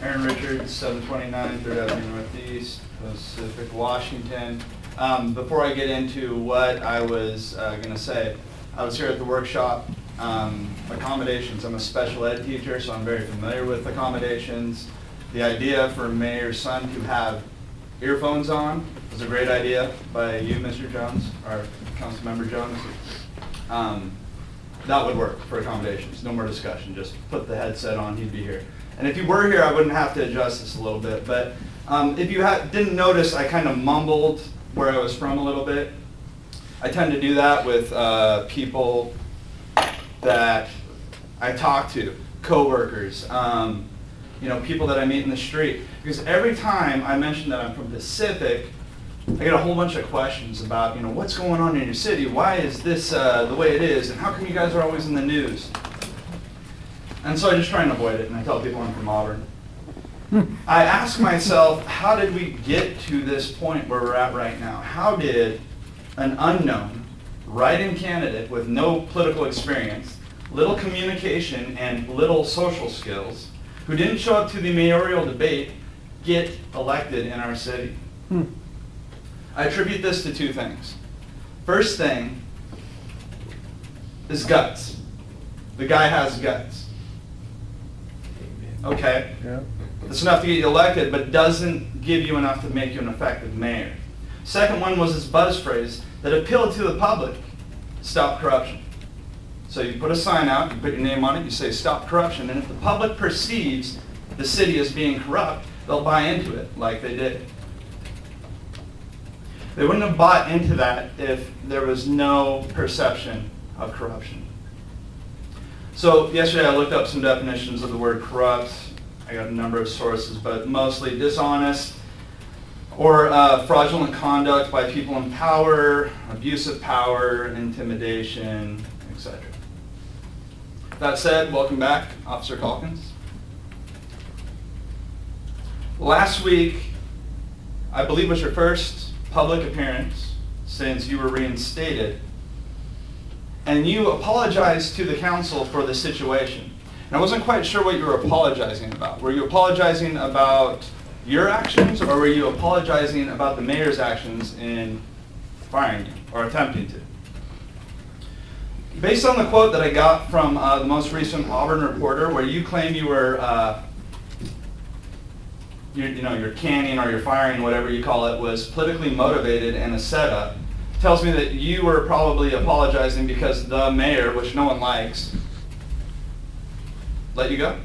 Aaron Richards, 729 3rd Avenue Northeast, Pacific, Washington. Before I get into what I was going to say, I was here at the workshop. Accommodations. I'm a special ed teacher, so I'm very familiar with accommodations. The idea for Mayor's son to have earphones on was a great idea by you, Mr. Jones, or Councilmember Jones. That would work for accommodations. No more discussion. Just put the headset on, he'd be here. And if you were here, I wouldn't have to adjust this a little bit. But if you didn't notice, I kind of mumbled where I was from a little bit. I tend to do that with people that I talk to, coworkers, people that I meet in the street. Because every time I mention that I'm from Pacific, I get a whole bunch of questions about, what's going on in your city? Why is this the way it is? And how come you guys are always in the news? And so I just try and avoid it, and I tell people I'm from Auburn. I ask myself, how did we get to this point where we're at right now? How did an unknown write-in candidate with no political experience, little communication, and little social skills, who didn't show up to the mayoral debate, get elected in our city? I attribute this to two things. First thing is guts. The guy has guts. Okay? Yeah. It's enough to get you elected, but doesn't give you enough to make you an effective mayor. Second one was his buzz phrase that appealed to the public: stop corruption. So you put a sign out, you put your name on it, you say stop corruption, and if the public perceives the city as being corrupt, they'll buy into it like they did. They wouldn't have bought into that if there was no perception of corruption. So yesterday I looked up some definitions of the word corrupt. I got a number of sources, but mostly dishonest or fraudulent conduct by people in power, abuse of power, intimidation, etc. That said, welcome back, Officer Calkins. Last week, I believe was your first public appearance since you were reinstated, and you apologized to the council for the situation. And I wasn't quite sure what you were apologizing about. Were you apologizing about your actions, or were you apologizing about the mayor's actions in firing you, or attempting to? Based on the quote that I got from the most recent Auburn Reporter, where you claim you were your canning or your firing, whatever you call it, was politically motivated and a setup, tells me that you were probably apologizing because the mayor, which no one likes, let you go.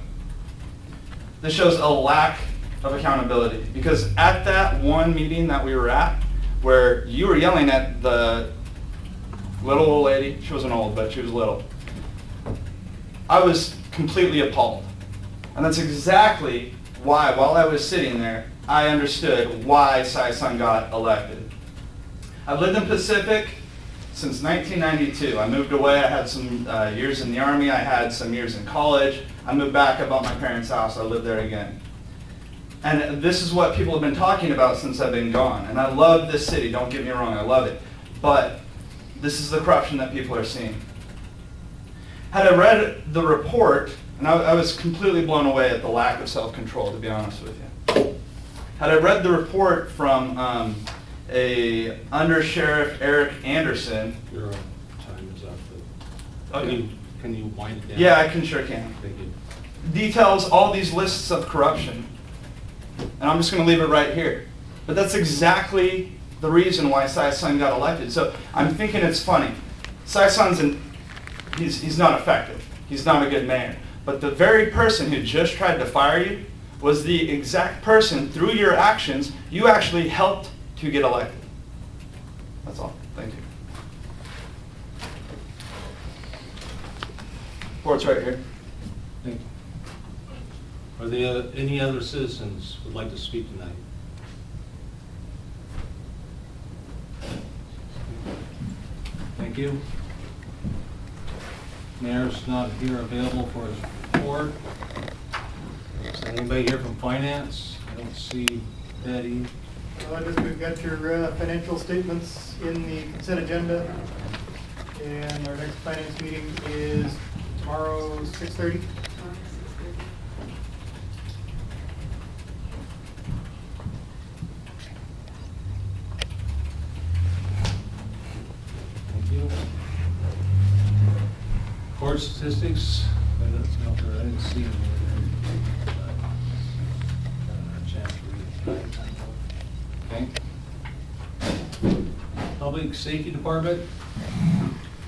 This shows a lack of accountability, because at that one meeting that we were at, where you were yelling at the little old lady, she wasn't old, but she was little, I was completely appalled. And that's exactly why, while I was sitting there, I understood why Sai-san got elected. I've lived in Pacific since 1992. I moved away. I had some years in the Army. I had some years in college. I moved back. I bought my parents' house. I lived there again. And this is what people have been talking about since I've been gone. And I love this city. Don't get me wrong. I love it. But this is the corruption that people are seeing. Had I read the report, and I was completely blown away at the lack of self-control, to be honest with you. Had I read the report from a Under Sheriff Eric Anderson. Your time is up. Okay. Can you wind it down? Yeah, I sure can. Thank you. Details all these lists of corruption. And I'm just going to leave it right here. But that's exactly the reason why Sai-san got elected. So I'm thinking it's funny. Sai-san's he's not effective. He's not a good mayor. But the very person who just tried to fire you was the exact person, through your actions, you actually helped to get elected. That's all. Thank you. Report's right here. Thank you. Are there any other citizens who would like to speak tonight? Thank you. Mayor's not here available for his report. Is there anybody here from finance? I don't see Betty. We've got your financial statements in the consent agenda, and our next finance meeting is tomorrow, 6:30. colleagues, I didn't see them. Okay. Public Safety Department.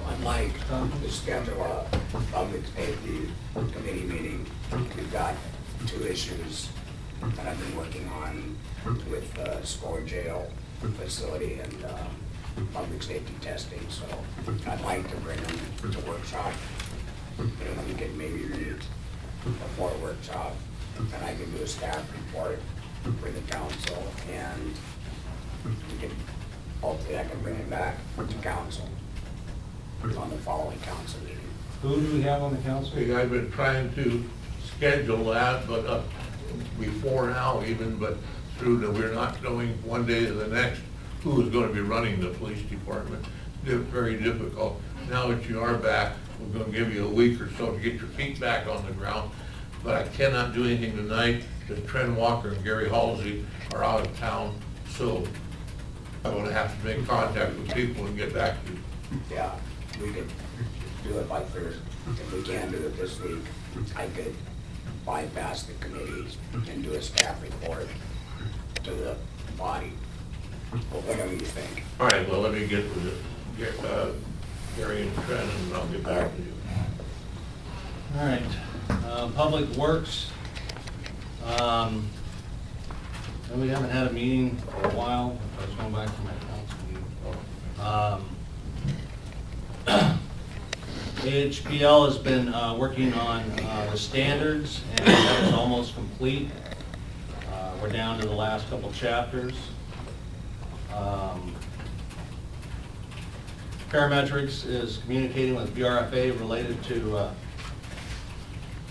I'd like to schedule a public safety committee meeting. We've got 2 issues that I've been working on with the Score Jail facility and public safety testing. So I'd like to bring them to workshop. We could maybe meet before workshop, and I can do a staff report for the council, and we can, hopefully I can bring it back to council on the following council meeting. Who do we have on the council? Hey, I've been trying to schedule that, but before now even, but through that we're not knowing one day to the next who is going to be running the police department. It's very difficult. Now that you are back, we're going to give you a week or so to get your feet back on the ground. But I cannot do anything tonight because Trent Walker and Gary Halsey are out of town. So I'm going to have to make contact with people and get back to you. Yeah, we could do it by Thursday. If we can do it this week, I could bypass the committees and do a staff report to the body, or whatever you think. All right, well, let me get with it. Gary and Trent, and I'll get back to you. All right, Public Works. We haven't had a meeting for a while. I was going back to my council meeting. AHPL has been working on the standards, and that is almost complete. We're down to the last couple chapters. Parametrics is communicating with BRFA related to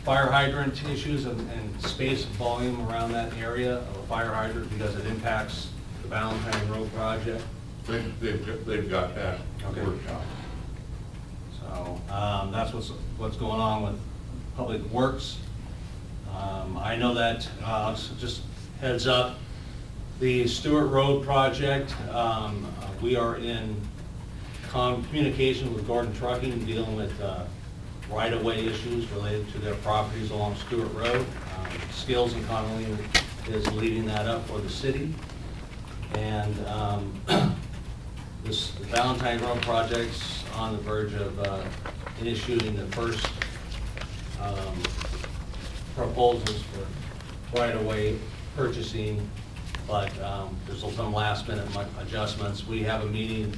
fire hydrant issues and space and volume around that area of a fire hydrant because it impacts the Valentine Road project. They've got that workshop. So that's what's going on with Public Works. I know that, so just heads up, the Stewart Road project, we are in communication with Gordon Trucking dealing with right-of-way issues related to their properties along Stewart Road. Skills and Connolly is leading that up for the city. And the Valentine Road project's on the verge of initiating the first proposals for right-of-way purchasing, but there's some last-minute adjustments. We have a meeting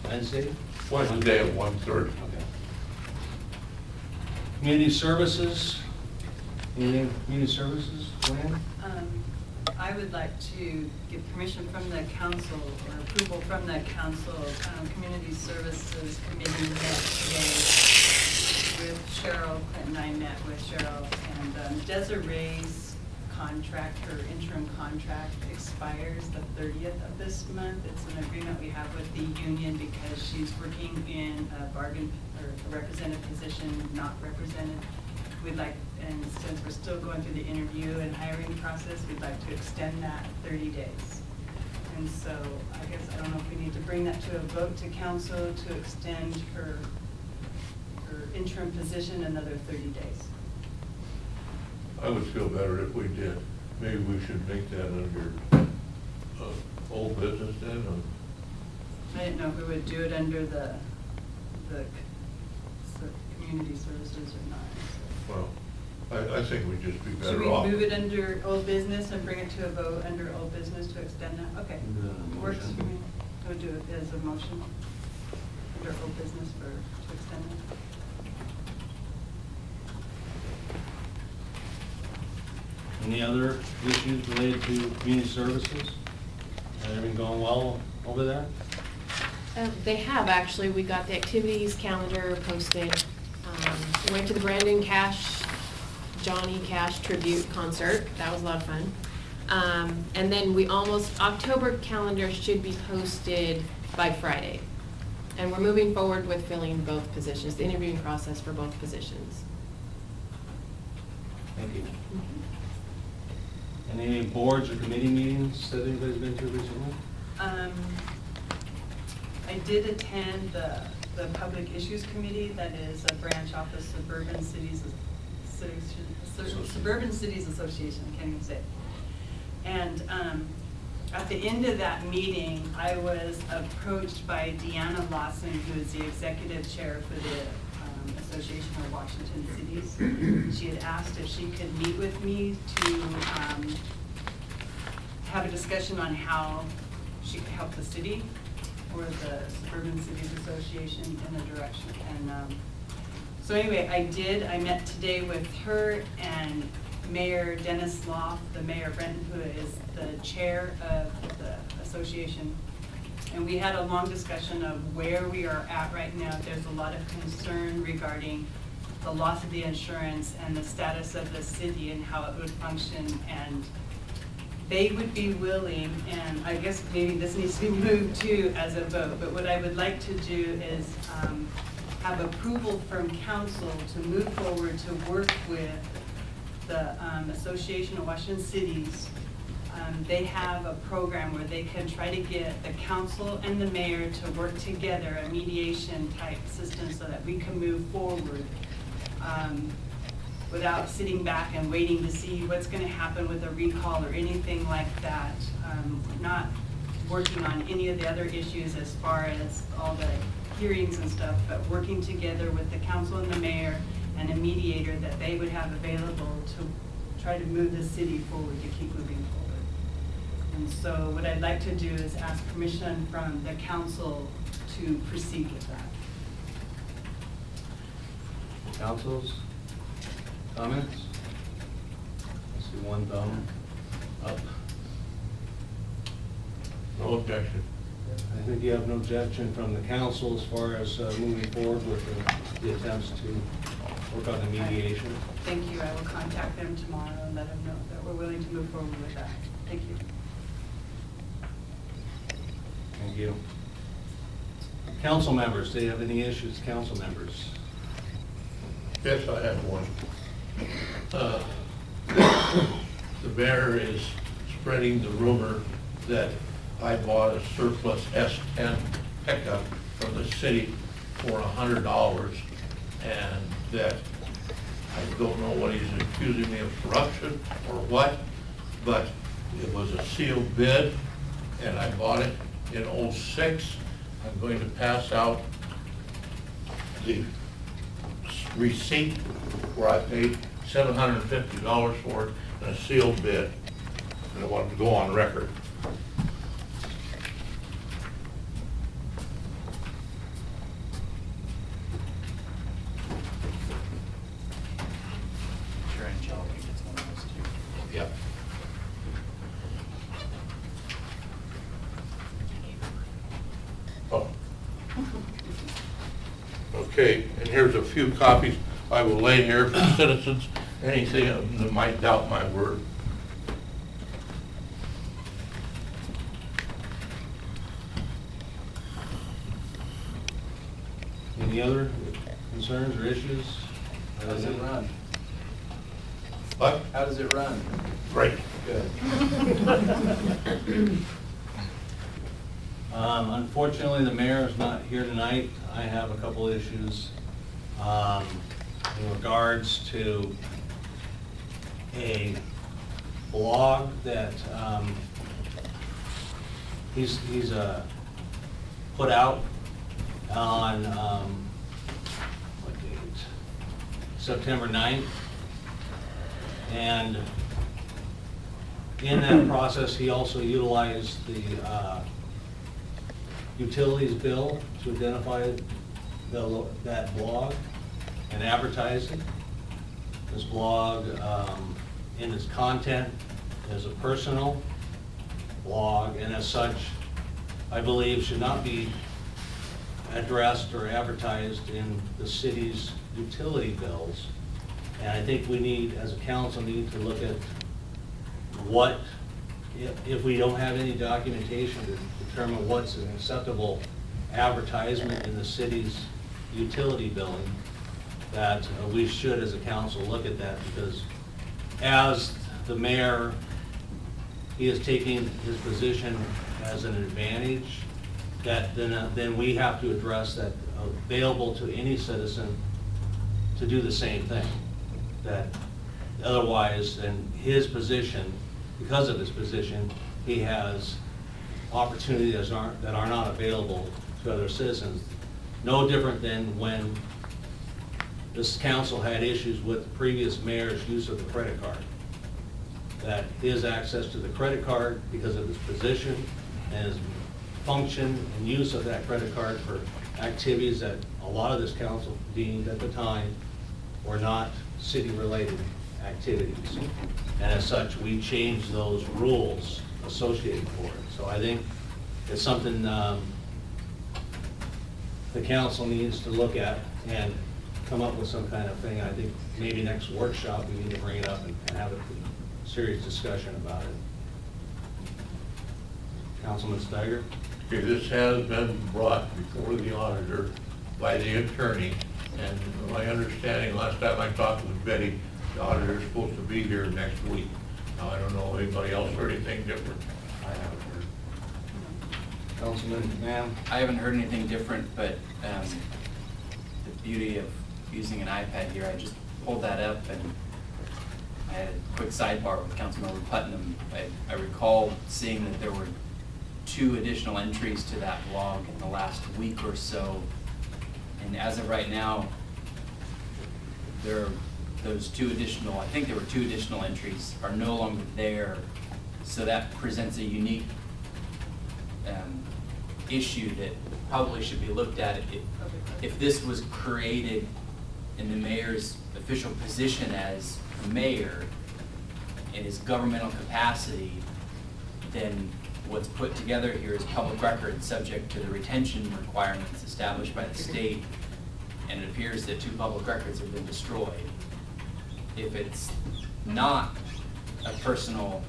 Wednesday? Wednesday at 1:30. Okay. Community services, anything community services, Joanne? I would like to get permission from the council or approval from the council. Community Services Committee met today with Cheryl. Clinton and I met with Cheryl, and Desiree's contract, her interim contract expires the 30th of this month. It's an agreement we have with the union because she's working in a bargain or a represented position, not represented. We'd like, and since we're still going through the interview and hiring process, we'd like to extend that 30 days. And so I guess, I don't know if we need to bring that to a vote to council to extend her interim position another 30 days. I would feel better if we did. Maybe we should make that under old business then. I didn't know if we would do it under the community services or not. Well, I think we'd just be Should better we off. move it under old business and bring it to a vote under old business to extend that? Okay, works for me. We'll do it as a motion under old business to extend that. Any other issues related to community services? Everything going well over there? They have, actually. We got the activities calendar posted. Went to the Brandon Johnny Cash tribute concert. That was a lot of fun. And then October calendar should be posted by Friday. And we're moving forward with filling both positions, the interviewing process for both positions. Thank you. Any boards or committee meetings that anybody's been to recently? I did attend the the Public Issues Committee, that is a branch off the Suburban Cities Association, I can't even say it. And at the end of that meeting, I was approached by Deanna Lawson, who is the executive chair for the Association of Washington Cities. She had asked if she could meet with me to have a discussion on how she could help the city or the Suburban Cities Association in a direction. And so anyway, I did. I met today with her and Mayor Dennis Loff, the mayor of Renton, who is the chair of the association. And we had a long discussion of where we are at right now. There's a lot of concern regarding the loss of the insurance and the status of the city and how it would function. And they would be willing, and I guess maybe this needs to be moved too as a vote, but what I would like to do is have approval from council to move forward to work with the Association of Washington Cities. They have a program where they can try to get the council and the mayor to work together, a mediation type system, so that we can move forward without sitting back and waiting to see what's going to happen with a recall or anything like that. Not working on any of the other issues as far as all the hearings and stuff, but working together with the council and the mayor and a mediator that they would have available to try to move the city forward, to keep moving forward. And so what I'd like to do is ask permission from the council to proceed with that. Council's comments? I see one thumb up. No objection. I think you have no objection from the council as far as moving forward with the attempts to work on the mediation. Thank you. I will contact them tomorrow and let them know that we're willing to move forward with that. Thank you. Thank you. Council members, do you have any issues, council members? Yes, I have one. The mayor is spreading the rumor that I bought a surplus S10 pickup from the city for $100, and that I don't know what he's accusing me of corruption or what, but it was a sealed bid, and I bought it in '06. I'm going to pass out the receipt where I paid $750 for it in a sealed bid. And I wanted to go on record. Sure, Angelica gets one of those too. Yep. Oh. Okay, and here's a few copies I will lay here for citizens, anything that might doubt my word. Any other concerns or issues? How does it run? What? How does it run? Great. Good. Unfortunately, the mayor is not here tonight. I have a couple issues in regards to a blog that he's put out on what date? September 9th. And in that process, he also utilized the utilities bill to identify that blog and advertise it. This blog, in its content, is a personal blog, and as such, I believe should not be addressed or advertised in the city's utility bills. And I think we need, as a council, need to look at what, if we don't have any documentation to determine what's an acceptable advertisement in the city's utility billing, that we should, as a council, look at that, because as the mayor, he is taking his position as an advantage, that then we have to address that available to any citizen to do the same thing. That otherwise, in his position, because of his position, he has opportunities that are not available to other citizens. No different than when this council had issues with the previous mayor's use of the credit card. That his access to the credit card, because of his position and his function and use of that credit card for activities that a lot of this council deemed at the time were not city-related activities. And as such, we changed those rules associated for it. So I think it's something the council needs to look at and come up with some kind of thing. I think maybe next workshop, we need to bring it up and have a serious discussion about it. Councilman Steiger? Okay, this has been brought before the auditor by the attorney, and my understanding, last time I talked with Betty, the auditor is supposed to be here next week. Now, I don't know if anybody else heard anything different. I haven't heard. Councilman McMahon? I haven't heard anything different, but the beauty of using an iPad here, I just pulled that up and I had a quick sidebar with Councilmember Putnam. I recall seeing that there were 2 additional entries to that blog in the last week or so. And as of right now, those 2 additional, I think there were 2 additional entries are no longer there. So that presents a unique issue that probably should be looked at. If this was created in the mayor's official position as mayor in his governmental capacity, then what's put together here is public record subject to the retention requirements established by the state, and it appears that 2 public records have been destroyed. If it's not a personal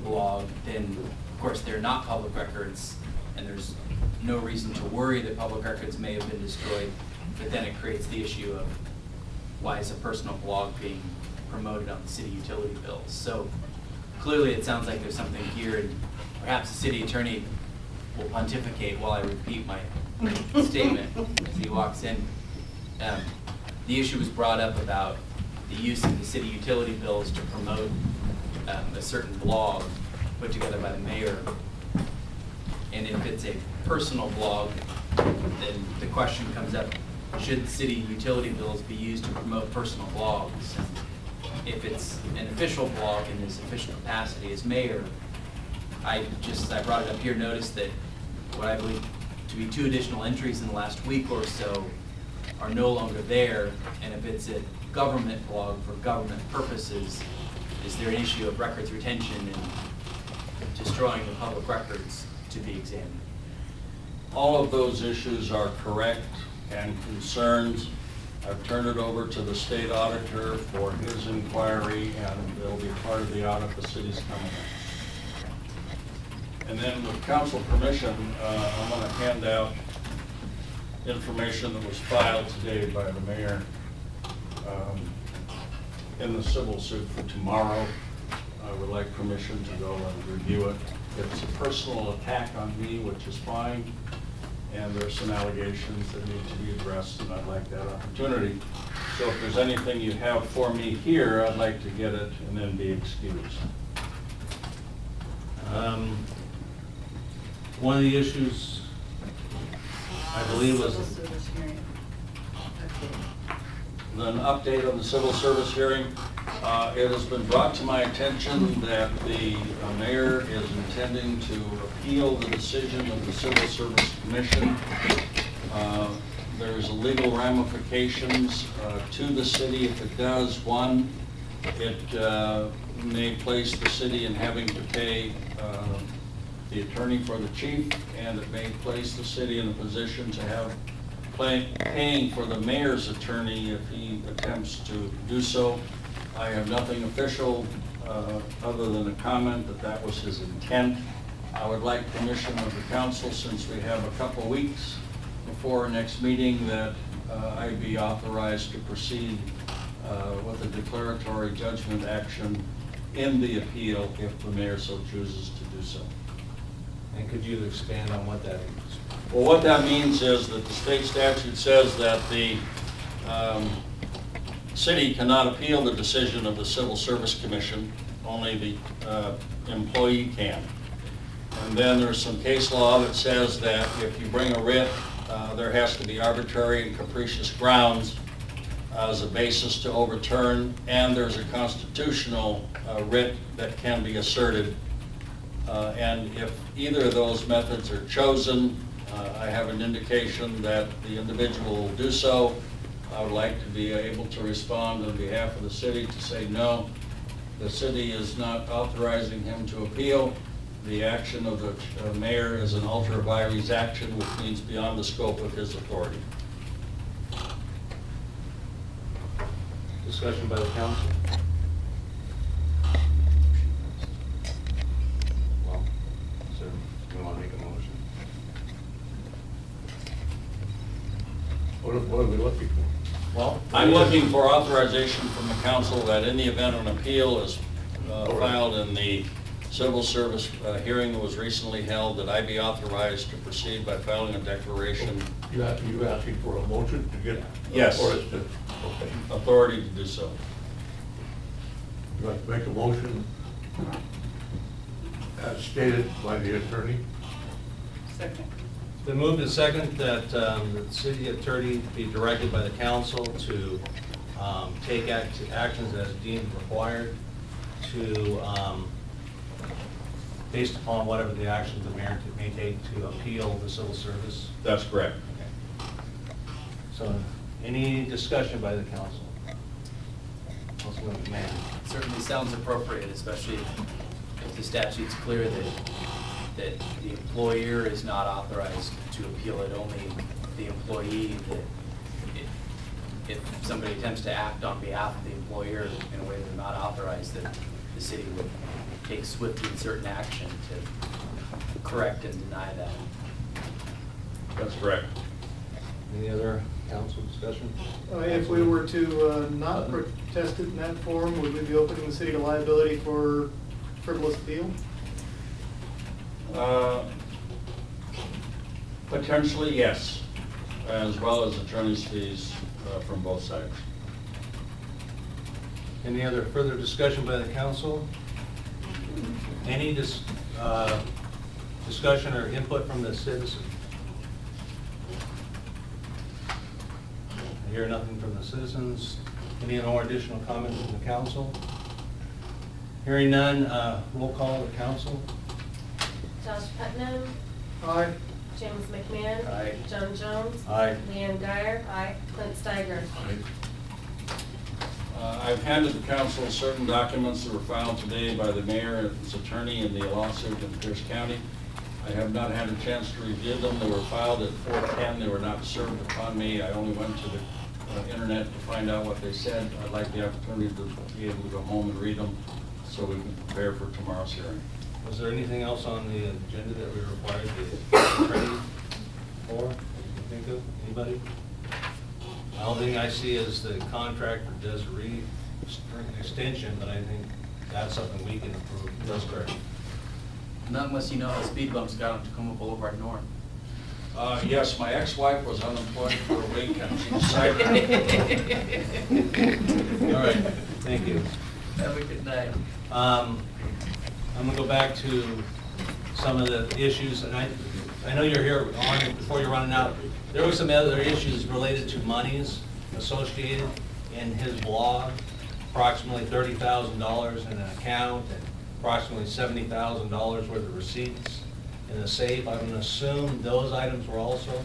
blog, then of course they're not public records, and there's no reason to worry that public records may have been destroyed, but then it creates the issue of why is a personal blog being promoted on the city utility bills. So clearly it sounds like there's something here, and perhaps the city attorney will pontificate while I repeat my statement as he walks in. The issue was brought up about the use of the city utility bills to promote a certain blog put together by the mayor. And if it's a personal blog, then the question comes up, should city utility bills be used to promote personal blogs? If it's an official blog in his official capacity as mayor, I brought it up here, noticed that what I believe to be 2 additional entries in the last week or so are no longer there. And if it's a government blog for government purposes, is there an issue of records retention and destroying the public records to be examined? All of those issues are correct and concerns. I've turned it over to the state auditor for his inquiry, and it'll be part of the audit the city's coming in. And then with council permission, I'm going to hand out information that was filed today by the mayor in the civil suit for tomorrow. I would like permission to go and review it. It's a personal attack on me, which is fine, and there's some allegations that need to be addressed, and I'd like that opportunity. So if there's anything you have for me here, I'd like to get it and then be excused. One of the issues, I believe, was Civil service hearing. An update on the civil service hearing. It has been brought to my attention that the mayor is intending to appeal the decision of the Civil Service Commission. There's legal ramifications to the city if it does. One, it may place the city in having to pay the attorney for the chief, and it may place the city in a position to have paying for the mayor's attorney if he attempts to do so. I have nothing official other than a comment that that was his intent. I would like permission of the council, since we have a couple weeks before our next meeting, that I be authorized to proceed with a declaratory judgment action in the appeal if the mayor so chooses to do so. and could you expand on what that is? Well, what that means is that the state statute says that the city cannot appeal the decision of the Civil Service Commission, only the employee can. And then there's some case law that says that if you bring a writ, there has to be arbitrary and capricious grounds as a basis to overturn, and there's a constitutional writ that can be asserted. And if either of those methods are chosen, I have an indication that the individual will do so. I would like to be able to respond on behalf of the city to say no, the city is not authorizing him to appeal. The action of the mayor is an ultra vires action, which means beyond the scope of his authority. Discussion by the council? Well, so you want to make a motion? What are we looking for? Well, I'm looking for authorization from the council that in the event an appeal is filed in the civil service hearing that was recently held, that I be authorized to proceed by filing a declaration. You asking for a motion to get? Yes. Or is it, okay. Authority to do so. You like to make a motion as stated by the attorney? Second. Been moved and second that the city attorney be directed by the council to take actions as deemed required to, based upon whatever the actions the mayor may take to appeal the civil service. That's correct. Okay. So, any discussion by the council? Councilman McMahon. Certainly sounds appropriate, especially if the statute's clear that the employer is not authorized to appeal it, only the employee. That if somebody attempts to act on behalf of the employer in a way they're not authorized, that the city would take swift and certain action to correct and deny that. That's correct. Any other council discussion? If we were to not protest it in that form, would we be opening the city to liability for frivolous appeal? Potentially, yes, as well as attorney's fees from both sides. Any other further discussion by the council? Any discussion or input from the citizen? I hear nothing from the citizens. Any more additional comments from the council? Hearing none, roll call of the council. Josh Putnam, Aye. James McMahon. Aye. John Jones. Aye. Leanne Dyer. Aye. Clint Steiger. I've handed the council certain documents that were filed today by the mayor and his attorney in the lawsuit in Pierce County. I have not had a chance to review them. They were filed at 4:10. They were not served upon me. I only went to the internet to find out what they said. I'd like the opportunity to be able to go home and read them so we can prepare for tomorrow's hearing. Was there anything else on the agenda that we required to train for? That you think of? Anybody? The only thing I see is the contract for DeSario extension, but I think that's something we can approve. That's correct. Not unless you know how speed bumps got on Tacoma Boulevard North. Yes, my ex-wife was unemployed for a week and she decided. All right, thank you. Have a good night. I'm gonna go back to some of the issues, and I know you're here on before you're running out. There were some other issues related to monies associated in his blog, approximately $30,000 in an account and approximately $70,000 worth of receipts in the safe. I'm gonna assume those items were also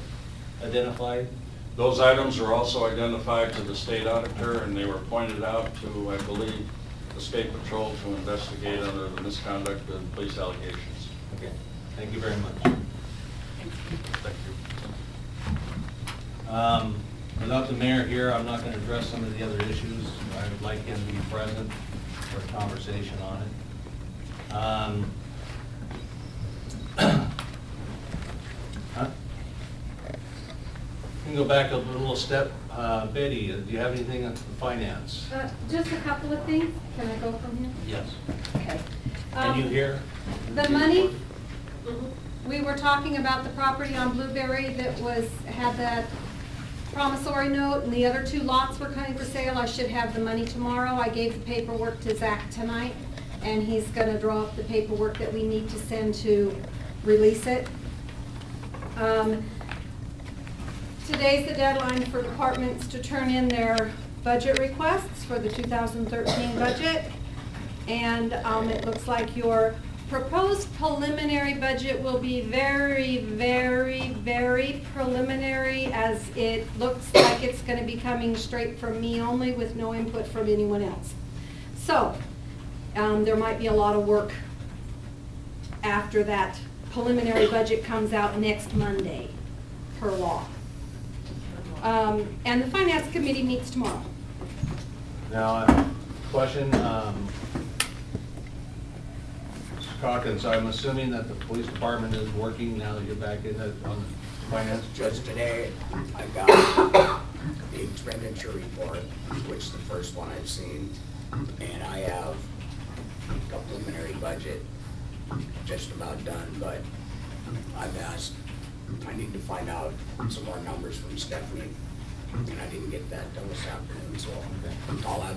identified. Those items are also identified to the state auditor, and they were pointed out to, I believe, the state patrol to investigate under the misconduct of police allegations. Okay, thank you very much. Thank you. Without the mayor here, I'm not gonna address some of the other issues. I would like him to be present for a conversation on it. Huh? You can go back a little step. Betty, do you have anything on finance? Just a couple of things. Can I go from here? Yes. Okay. Can you hear? The money, We were talking about the property on Blueberry that had that promissory note, and the other 2 lots were coming for sale. I should have the money tomorrow. I gave the paperwork to Zach tonight, and he's gonna draw up the paperwork that we need to send to release it. Today's the deadline for departments to turn in their budget requests for the 2013 budget. And it looks like your proposed preliminary budget will be very, very, very preliminary, as it looks like it's going to be coming straight from me only with no input from anyone else. So there might be a lot of work after that preliminary budget comes out next Monday, per law. And the Finance Committee meets tomorrow. Now, question, Mr. Calkins, I'm assuming that the police department is working now that you're back in on the finance? Just today, I got the expenditure report, which is the first one I've seen, and I have a preliminary budget just about done, but I've asked, I need to find out some more numbers from Stephanie, and I didn't get that done this afternoon, so I'll have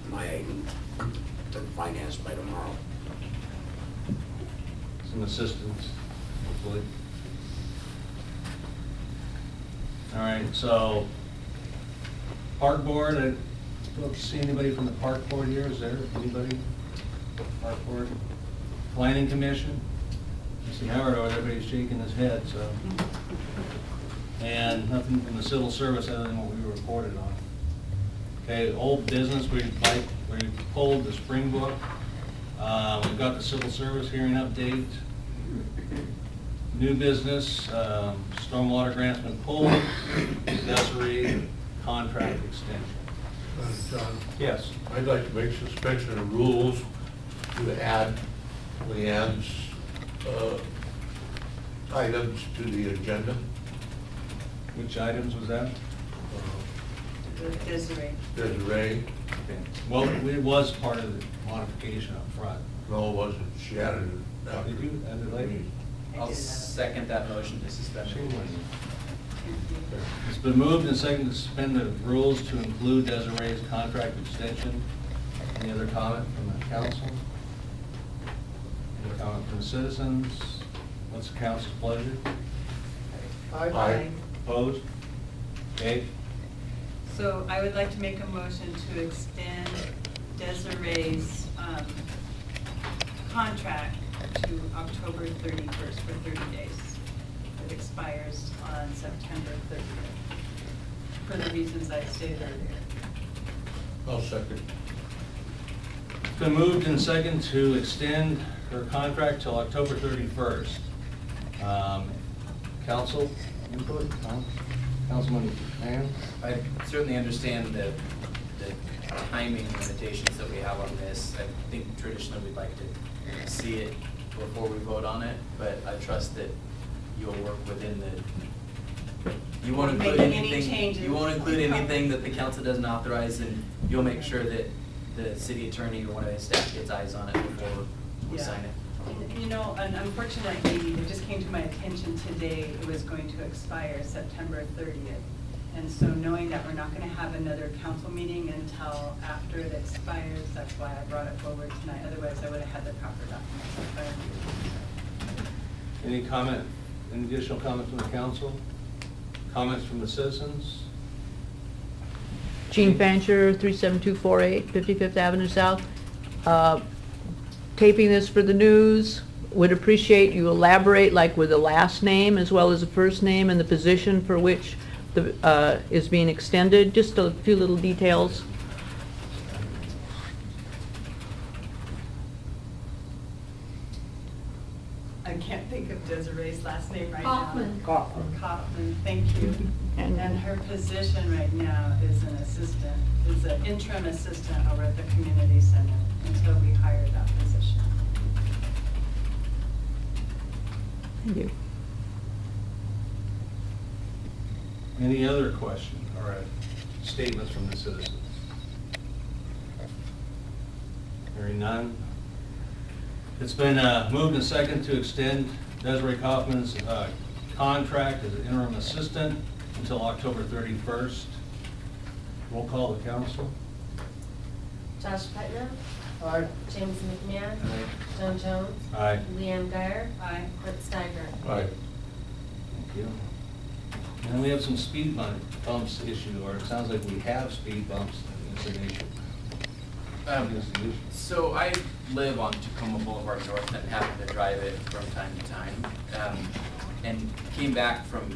my item to the finance by tomorrow. Some assistance, hopefully. All right, so park board, I don't see anybody from the park board here. Is there anybody? Park board, planning commission. I see Howard over there, everybody's shaking his head, so. And nothing from the civil service other than what we were reported on. Okay, old business, we pulled the spring book. We've got the civil service hearing update. New business, stormwater grant's been pulled. DeSario contract extension. John? Yes. I'd like to make suspension of rules to add Leanne's items to the agenda. Which items was that? Desiree. Desiree? Okay. Well, it was part of the modification up front. No, it wasn't. She added it. after. Did you add it later? I'll second that motion to suspend the rules. It's been moved and seconded to suspend the rules to include Desiree's contract extension. Any other comment from the council? Any comment from the citizens? What's the council's pleasure? Aye. Opposed? Okay. So I would like to make a motion to extend Desiree's contract to October 31st for 30 days. It expires on September 30th, for the reasons I stated earlier. I'll second. It's been moved and seconded to extend her contract till October 31st. Council input? Councilman McMahon? I certainly understand the timing limitations that we have on this. I think traditionally we'd like to see it before we vote on it, but I trust that you'll work within the, you won't include Making any anything, changes. you won't include anything that the council doesn't authorize, and you'll make sure that the city attorney or one of his staff gets eyes on it before we Yeah. sign it. You know, unfortunately, it just came to my attention today, it was going to expire September 30th. And so knowing that we're not going to have another council meeting until after it expires, that's why I brought it forward tonight. Otherwise, I would have had the proper documents. Any comment, any additional comments from the council? Comments from the citizens? Jean Fancher, 37248 55th Avenue South. Taping this for the news. Would appreciate you elaborate, like with the last name as well as the first name and the position for which the is being extended. Just a few little details. I can't think of Desiree's last name right Kaufman. now. Kaufman, thank you. And- And her position right now is an assistant, is an interim assistant over at the community center until we hire that position. Thank you. Any other questions or statements from the citizens? Hearing none. It's been moved and seconded to extend Desiree Kaufman's contract as an interim assistant until October 31st. Roll call the council. Josh Putnam, Aye. James McMahon, John Jones, Aye. Leanne Geyer, Aye. Clint Steiger. Right. Thank you. And then we have some speed bumps issue, or it sounds like we have speed bumps. It's an issue. It's an issue. So I live on Tacoma Boulevard North and happen to drive it from time to time. And came back from,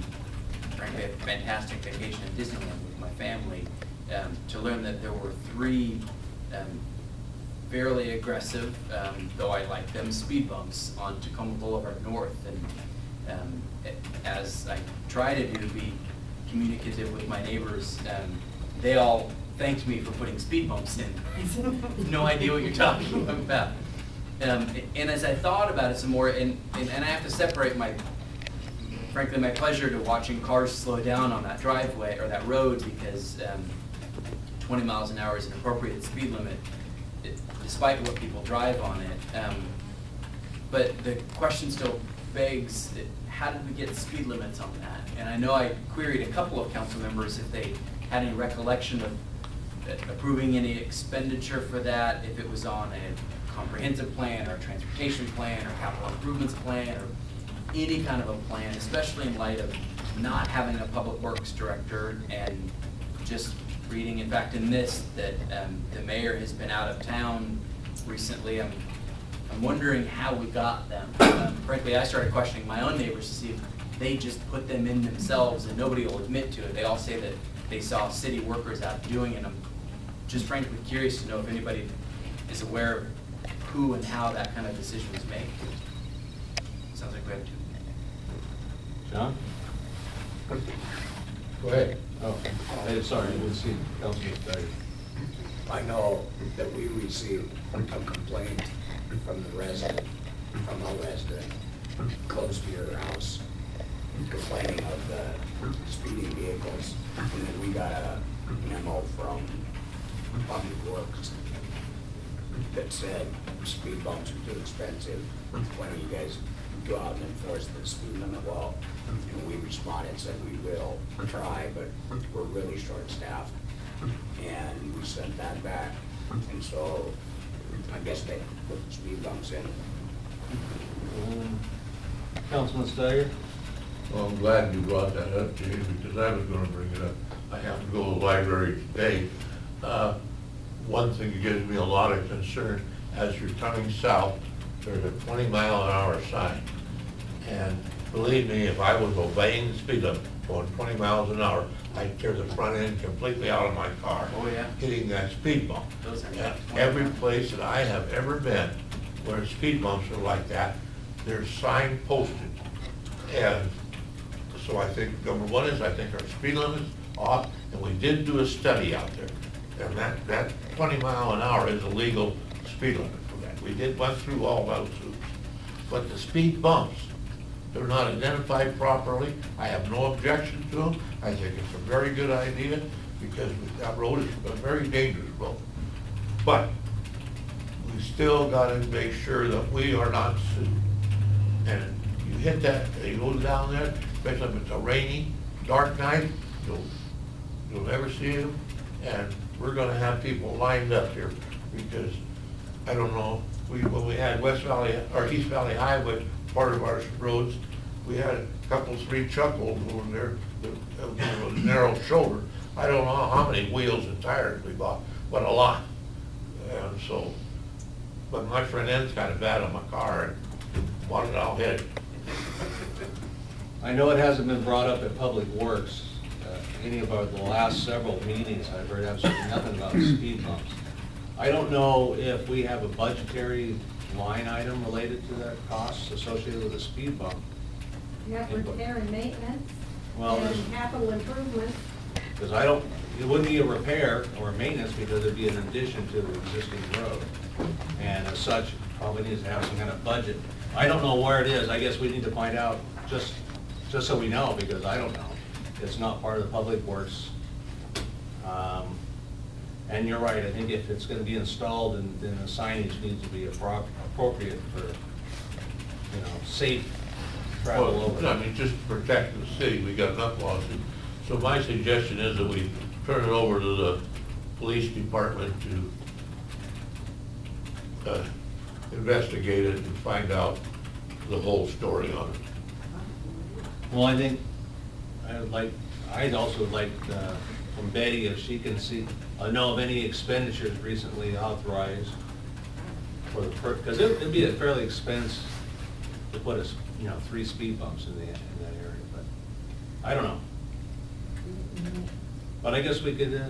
frankly, a fantastic vacation in Disneyland with my family to learn that there were 3 fairly aggressive, though I like them, speed bumps on Tacoma Boulevard North. And as I try to do, be communicative with my neighbors, they all thanked me for putting speed bumps in. No idea what you're talking about. And as I thought about it some more, and I have to separate frankly, my pleasure to watching cars slow down on that driveway or that road, because 20 miles an hour is an appropriate speed limit, despite what people drive on it. But the question still begs, how did we get speed limits on that? And I know I queried a couple of council members if they had any recollection of approving any expenditure for that, if it was on a comprehensive plan or a transportation plan or capital improvements plan or any kind of a plan, especially in light of not having a public works director and just reading, in fact, in this, that the mayor has been out of town recently. I'm wondering how we got them. Frankly, I started questioning my own neighbors to see if they just put them in themselves, and nobody will admit to it. They all say that they saw city workers out doing it. I'm just frankly curious to know if anybody is aware of who and how that kind of decision was made. Sounds like we have 2. John? Go ahead. Oh, sorry, we'll see. Councilman Steiger. I know that we received a complaint from a resident close to your house, complaining of the speeding vehicles. And then we got a memo from Public Works that said speed bumps are too expensive. Why don't you guys go out and enforce the speed limit law? And we responded, said we will try, but we're really short-staffed. And we sent that back. And so I guess they put speed bumps in. Councilman Steiger? Well, I'm glad you brought that up, James, because I was gonna bring it up. I happened to go to the library today. One thing that gives me a lot of concern, as you're coming south, there's a 20-mile-an-hour sign. And believe me, if I was obeying the speed limit, going 20 miles an hour, I'd tear the front end completely out of my car. Oh, yeah. Hitting that speed bump. Those are And every place that I have ever been where speed bumps are like that, there's sign posted. And so I think, number one is, I think our speed limit's off, and we did do a study out there. And that 20 mile an hour is a legal speed limit for that. We went through all those hoops. But the speed bumps, they're not identified properly. I have no objection to them. I think it's a very good idea, because that road is a very dangerous road. But we still gotta make sure that we are not sued. And you hit that, you go down there, especially if it's a rainy, dark night, you'll never see them. And we're gonna have people lined up here, because, I don't know, when we had West Valley, or East Valley Highway, part of our roads, we had a couple, 3 chuckles over there, with a narrow shoulder. I don't know how many wheels and tires we bought, but a lot. And so, but my front end's kind of bad on my car, and wanted it all hit. I know it hasn't been brought up at Public Works. Any of the last several meetings, I've heard absolutely nothing about speed bumps. I don't know if we have a budgetary line item related to that cost associated with a speed bump. You have repair and maintenance, Well, there's- and capital improvement. Because it wouldn't be a repair or a maintenance, because it'd be an addition to the existing road. And as such, probably needs to have some kind of budget. I don't know where it is. I guess we need to find out, just so we know, because I don't know. It's not part of the Public Works. And you're right, I think if it's gonna be installed, then the signage needs to be appropriate for, safe travel Well, over. I mean, just to protect the city, we got enough lawsuits. So my suggestion is that we turn it over to the police department to investigate it and find out the whole story on it. Well, I think, I'd also like from Betty, if she can know of any expenditures recently authorized for the, because it'd be a fairly expense to put 3 speed bumps in that area, but I don't know. But I guess we could,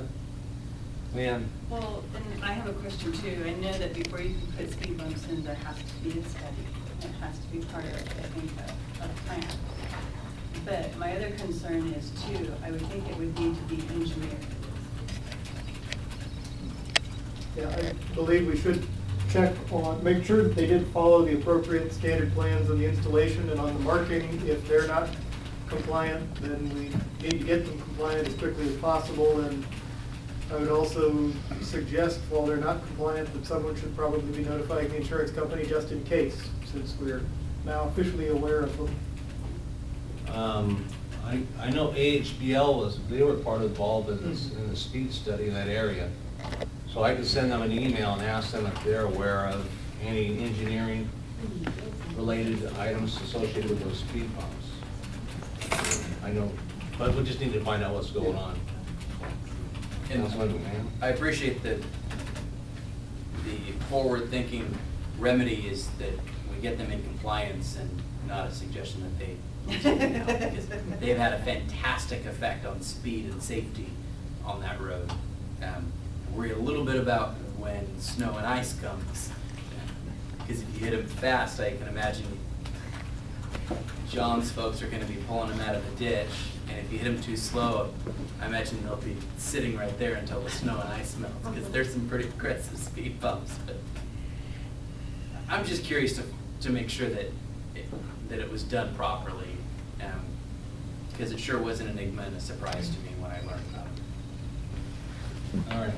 man. Well, and I have a question too. I know that before you can put speed bumps in, there has to be a study. It has to be part of, I think, a plan. But my other concern is too, I would think it would need to be engineered. Yeah, I believe we should check on, make sure that they did follow the appropriate standard plans on the installation and on the marking. If they're not compliant, then we need to get them compliant as quickly as possible. And I would also suggest, while they're not compliant, that someone should probably be notifying the insurance company just in case, since we're now officially aware of them. I know AHBL they were involved in this, in the speed study in that area. So I could send them an email and ask them if they're aware of any engineering related items associated with those speed bumps. I know, but we just need to find out what's going on. And Councilman McMahon? I appreciate that the forward-thinking remedy is that we get them in compliance and not a suggestion that they take it out, because they've had a fantastic effect on speed and safety on that road. Worry a little bit about when snow and ice comes, because if you hit them fast, I can imagine John's folks are going to be pulling them out of the ditch, and if you hit them too slow, I imagine they'll be sitting right there until the snow and ice melts, because there's some pretty aggressive speed bumps. But I'm just curious to make sure that it was done properly, because it sure was an enigma and a surprise to me when I learned about it. All right.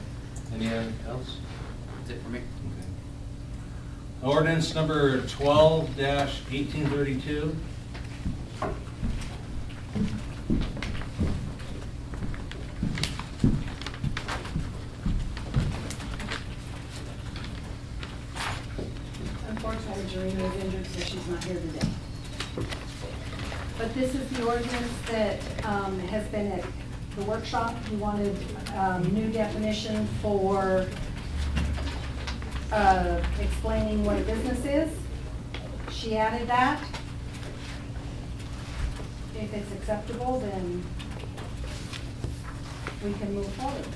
Anything else? That's it for me. Okay. Ordinance number 12-1832. Unfortunately, Jarena is injured, so she's not here today. But this is the ordinance that has been at the workshop. He wanted new definition for explaining what a business is. She added that. If it's acceptable, then we can move forward.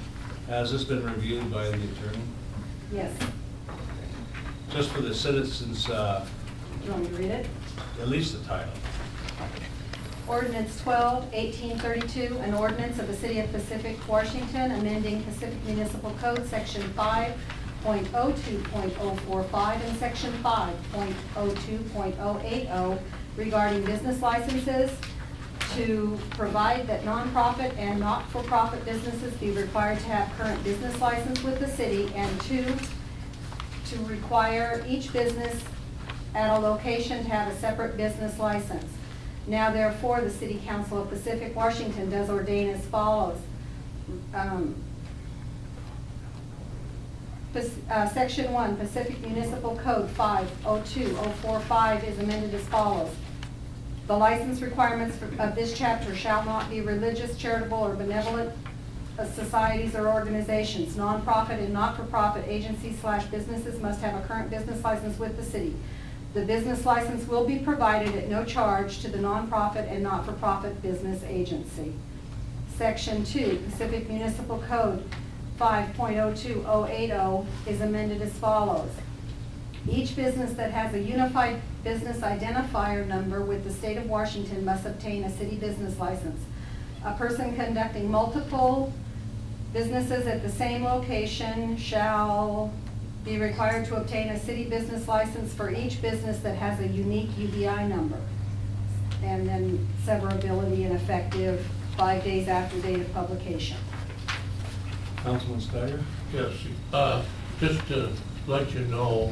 Has this been reviewed by the attorney? Yes. Just for the citizens, Do you want me to read it? at least the title. Ordinance 12-1832, an ordinance of the City of Pacific, Washington, amending Pacific Municipal Code, Section 5.02.045 and Section 5.02.080 regarding business licenses, to provide that nonprofit and not-for-profit businesses be required to have current business license with the city, and to require each business at a location to have a separate business license. Now therefore, the City Council of Pacific, Washington does ordain as follows. Section 1, Pacific Municipal Code 5.02.045 is amended as follows. The license requirements of this chapter shall not be religious, charitable, or benevolent societies or organizations. Nonprofit and not-for-profit agencies/businesses must have a current business license with the city. The business license will be provided at no charge to the nonprofit and not-for-profit business agency. Section 2, Pacific Municipal Code 5.02.080 is amended as follows. Each business that has a unified business identifier number with the state of Washington must obtain a city business license. A person conducting multiple businesses at the same location shall be required to obtain a city business license for each business that has a unique UBI number. And then severability and effective 5 days after date of publication. Councilman Steyer? Yes, just to let you know,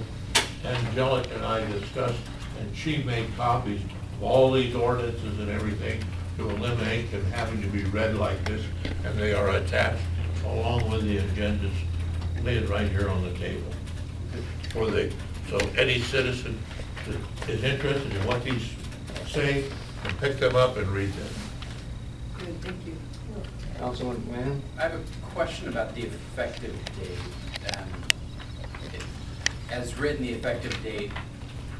Angelica and I discussed, and she made copies of all these ordinances and everything to eliminate them having to be read like this, and they are attached along with the agendas laid right here on the table. So any citizen that is interested in what these say can pick them up and read them. Good, thank you. Councilman McMahon? I have a question about the effective date. As written, the effective date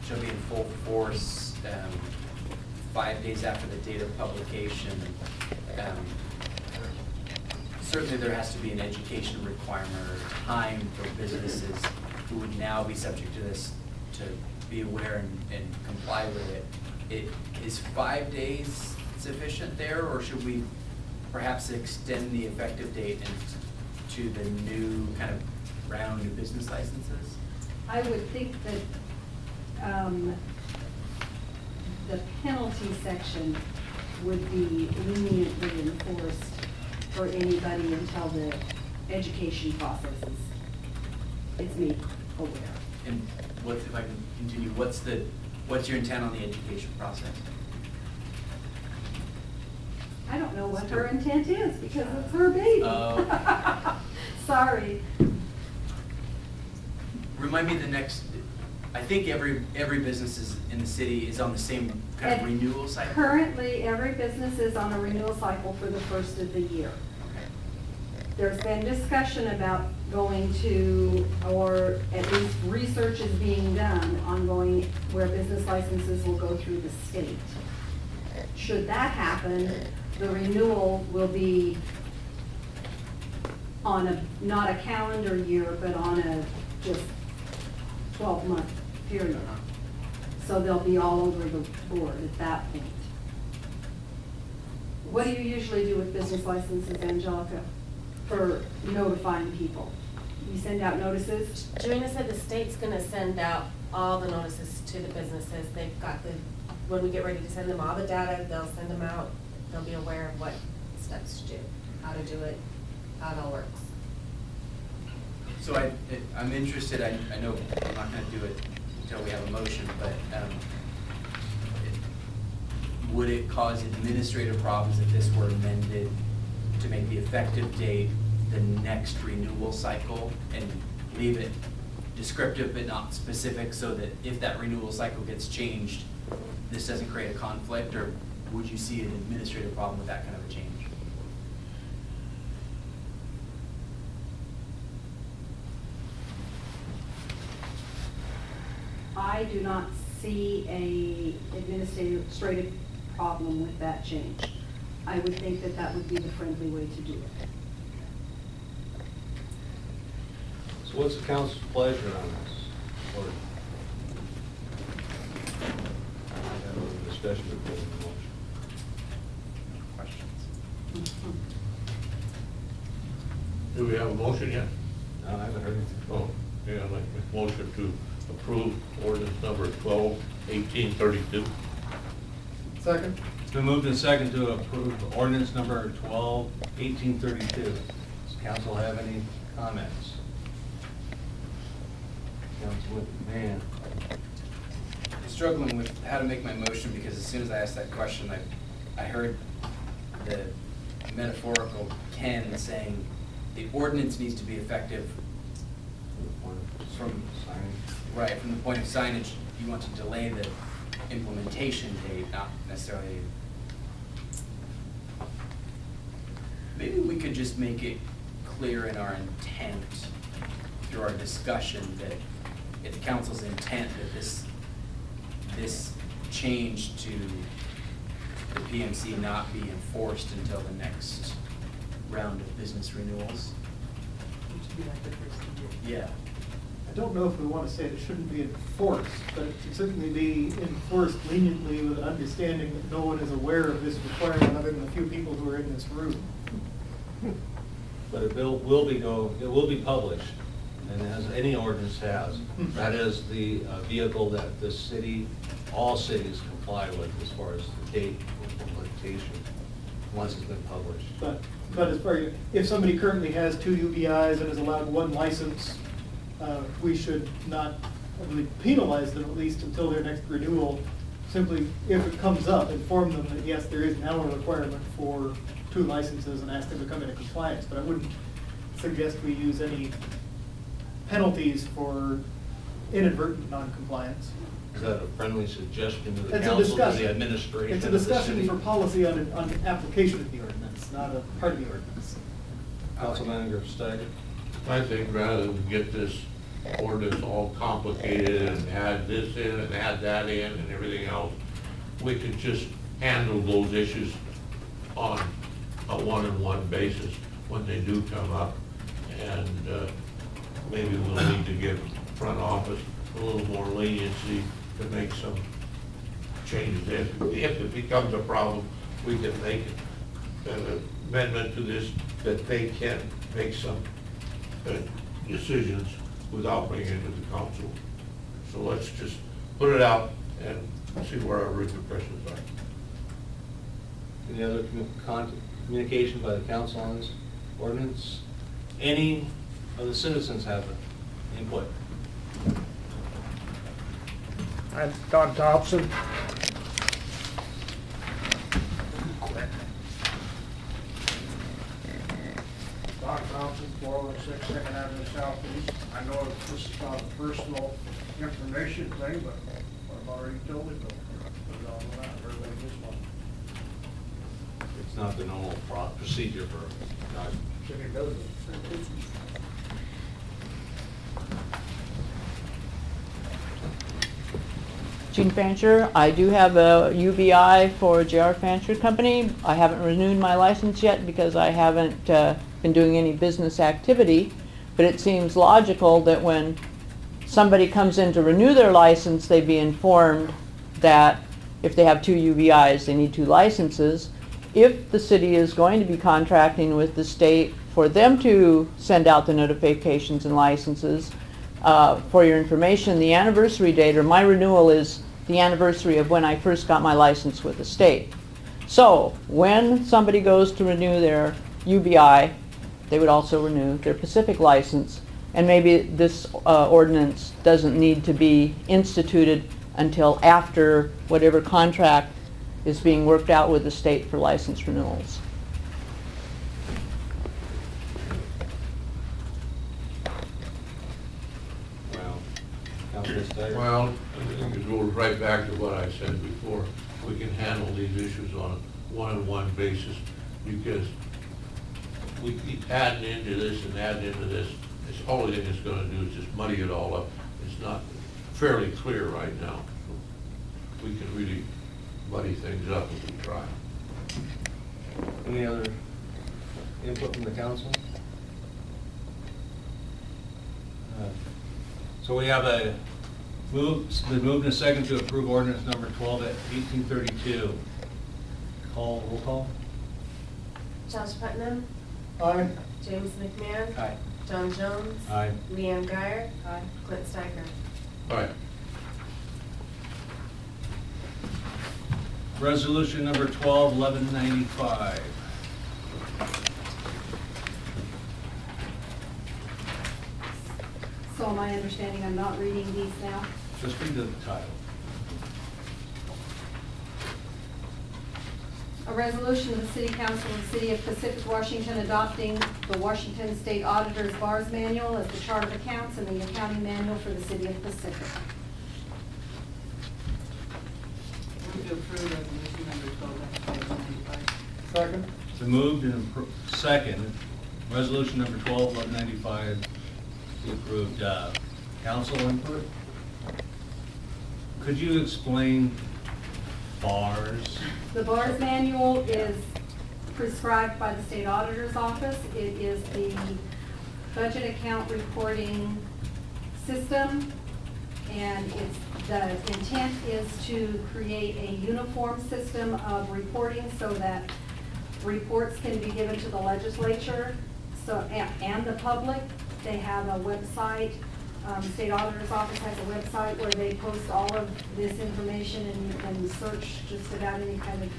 shall be in full force 5 days after the date of publication. Certainly there has to be an education requirement or time for businesses who would now be subject to this to be aware and comply with it. Is 5 days sufficient there, or should we perhaps extend the effective date to the new kind of round of business licenses? I would think that the penalty section would be leniently enforced for anybody until the education process is made aware. And what, if I can continue, what's your intent on the education process? I don't know what her intent is because it's her baby. Sorry. Remind me the next, I think every business in the city is on the same kind of renewal cycle? Currently, every business is on a renewal cycle for the first of the year. There's been discussion about going to, or at least research is being done on going where business licenses will go through the state. Should that happen, the renewal will be on a, not a calendar year, but on a just 12-month period. So they'll be all over the board at that point. What do you usually do with business licenses, Angelica, for notifying people? You send out notices? Joanna said the state's gonna send out all the notices to the businesses. They've got the, when we get ready to send them all the data, they'll send them out. They'll be aware of what steps to do, how to do it, how it all works. So I'm interested, I know I'm not gonna do it until we have a motion, but would it cause administrative problems if this were amended to make the effective date the next renewal cycle and leave it descriptive but not specific, so that if that renewal cycle gets changed, this doesn't create a conflict? Or would you see an administrative problem with that kind of a change? I do not see a administrative problem with that change. I would think that that would be the friendly way to do it. So what's the council's pleasure on this? Or have a discussion before the motion? Questions? Do we have a motion yet? No, I haven't heard anything. Oh, yeah, I'd like to make a motion to approve ordinance number 12-1832. Second? It's been moved and second to approve ordinance number 12-1832. Does council have any comments? Councilman McMahon. I'm struggling with how to make my motion, because as soon as I asked that question, I heard the metaphorical Ken saying the ordinance needs to be effective from the point of signage. You want to delay the implementation date, not necessarily. Maybe we could just make it clear in our intent through our discussion that if the council's intent that this change to the PMC not be enforced until the next round of business renewals. Which would be like the first of the year. Yeah. I don't know if we want to say it shouldn't be enforced, but it should certainly be enforced leniently with an understanding that no one is aware of this requirement other than a few people who are in this room. But it will be published, and as any ordinance has, that is the vehicle that the city, all cities comply with as far as the date of implementation, once it's been published. But as far as, if somebody currently has 2 UBIs and is allowed 1 license, we should not really penalize them, at least until their next renewal, simply, if it comes up, inform them that yes, there is now a requirement for 2 licenses and ask them to come into compliance. But I wouldn't suggest we use any penalties for inadvertent non-compliance. Is that a friendly suggestion to the It's a council, to discussion. the administration It's a of the discussion city? for policy on application of the ordinance, not a part of the ordinance. Councilman Steiger? I think rather than get this ordinance all complicated and add this in and add that in and everything else, we could just handle those issues on a one-on-one basis when they do come up. And maybe we'll need to give front office a little more leniency to make some changes. If it becomes a problem, we can make an amendment to this that they can make some decisions without bringing it to the council. So let's just put it out and see where our repercussions are. Any other communication by the council on this ordinance? Any of the citizens have input? I'm Don Thompson. Don Thompson, 416 Second Avenue Southeast. I know this is not a personal information thing, but what about our utility bill? Put it on that, everybody gets one. It's not the normal procedure for, City business. Gene Fancher, I do have a UBI for J.R. Fancher Company. I haven't renewed my license yet because I haven't been doing any business activity, but it seems logical that when somebody comes in to renew their license, they be informed that if they have 2 UBIs, they need 2 licenses. If the city is going to be contracting with the state for them to send out the notifications and licenses, for your information, the anniversary date, or my renewal, is the anniversary of when I first got my license with the state. So when somebody goes to renew their UBI, they would also renew their Pacific license, and maybe this ordinance doesn't need to be instituted until after whatever contract is being worked out with the state for license renewals. Well, I think it goes right back to what I said before. We can handle these issues on a one-on-one basis because we keep adding into this and adding into this. It's the only thing it's going to do is just muddy it all up. It's not fairly clear right now. We can really muddy things up if we try. Any other input from the council? so we have a it's been moved and a second to approve ordinance number 12 at 1832. Roll call. Josh Putnam, Aye. James McMahon. Aye. John Jones. Aye. Leanne Geyer. Aye. Clint Steiger. All right. Resolution number 12, 1195. So my understanding, I'm not reading these now. Just read the title. A resolution of the City Council of the City of Pacific, Washington, adopting the Washington State Auditor's Bars Manual as the chart of accounts and the accounting manual for the City of Pacific. Move to approve resolution number 12, 1195. Second? It's been moved and second. Resolution number 12, 1195 be approved. Council input? Could you explain bars? The bars manual is prescribed by the state auditor's office. It is the budget account reporting system, and the intent is to create a uniform system of reporting so that reports can be given to the legislature and the public. They have a website. State Auditor's Office has a website where they post all of this information, and you can search just about any kind of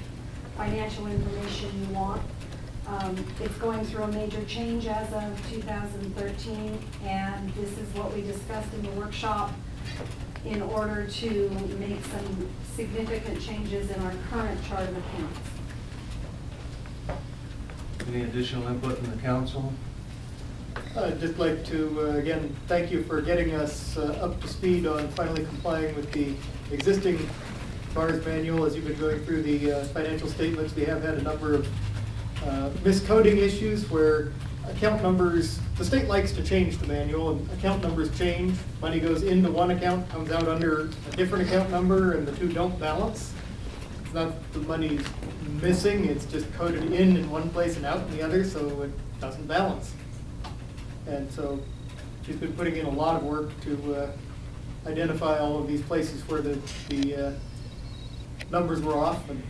financial information you want. It's going through a major change as of 2013, and this is what we discussed in the workshop in order to make some significant changes in our current chart of accounts. Any additional input from the council? I'd just like to, again, thank you for getting us up to speed on finally complying with the existing BARS manual. As you've been going through the financial statements, we have had a number of miscoding issues where account numbers, the state likes to change the manual, and account numbers change. Money goes into one account, comes out under a different account number, and the two don't balance. It's not the money's missing, it's just coded in one place and out in the other, so it doesn't balance. And so she's been putting in a lot of work to identify all of these places where the numbers were off. And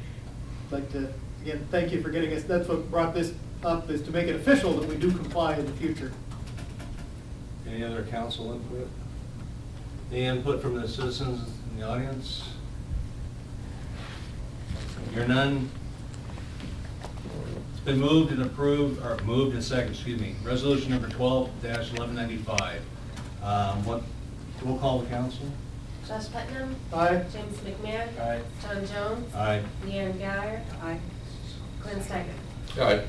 I'd like to, again, thank you for getting us, that's what brought this up, is to make it official that we do comply in the future. Any other council input? Any input from the citizens in the audience? Hear none. It's been moved and approved, or moved and second, excuse me. Resolution number 12-1195. What, we'll call the council? Josh Putnam. Aye. James McMahon. Aye. John Jones. Aye. Leanne Geyer. Aye. Glenn Steiger. Aye.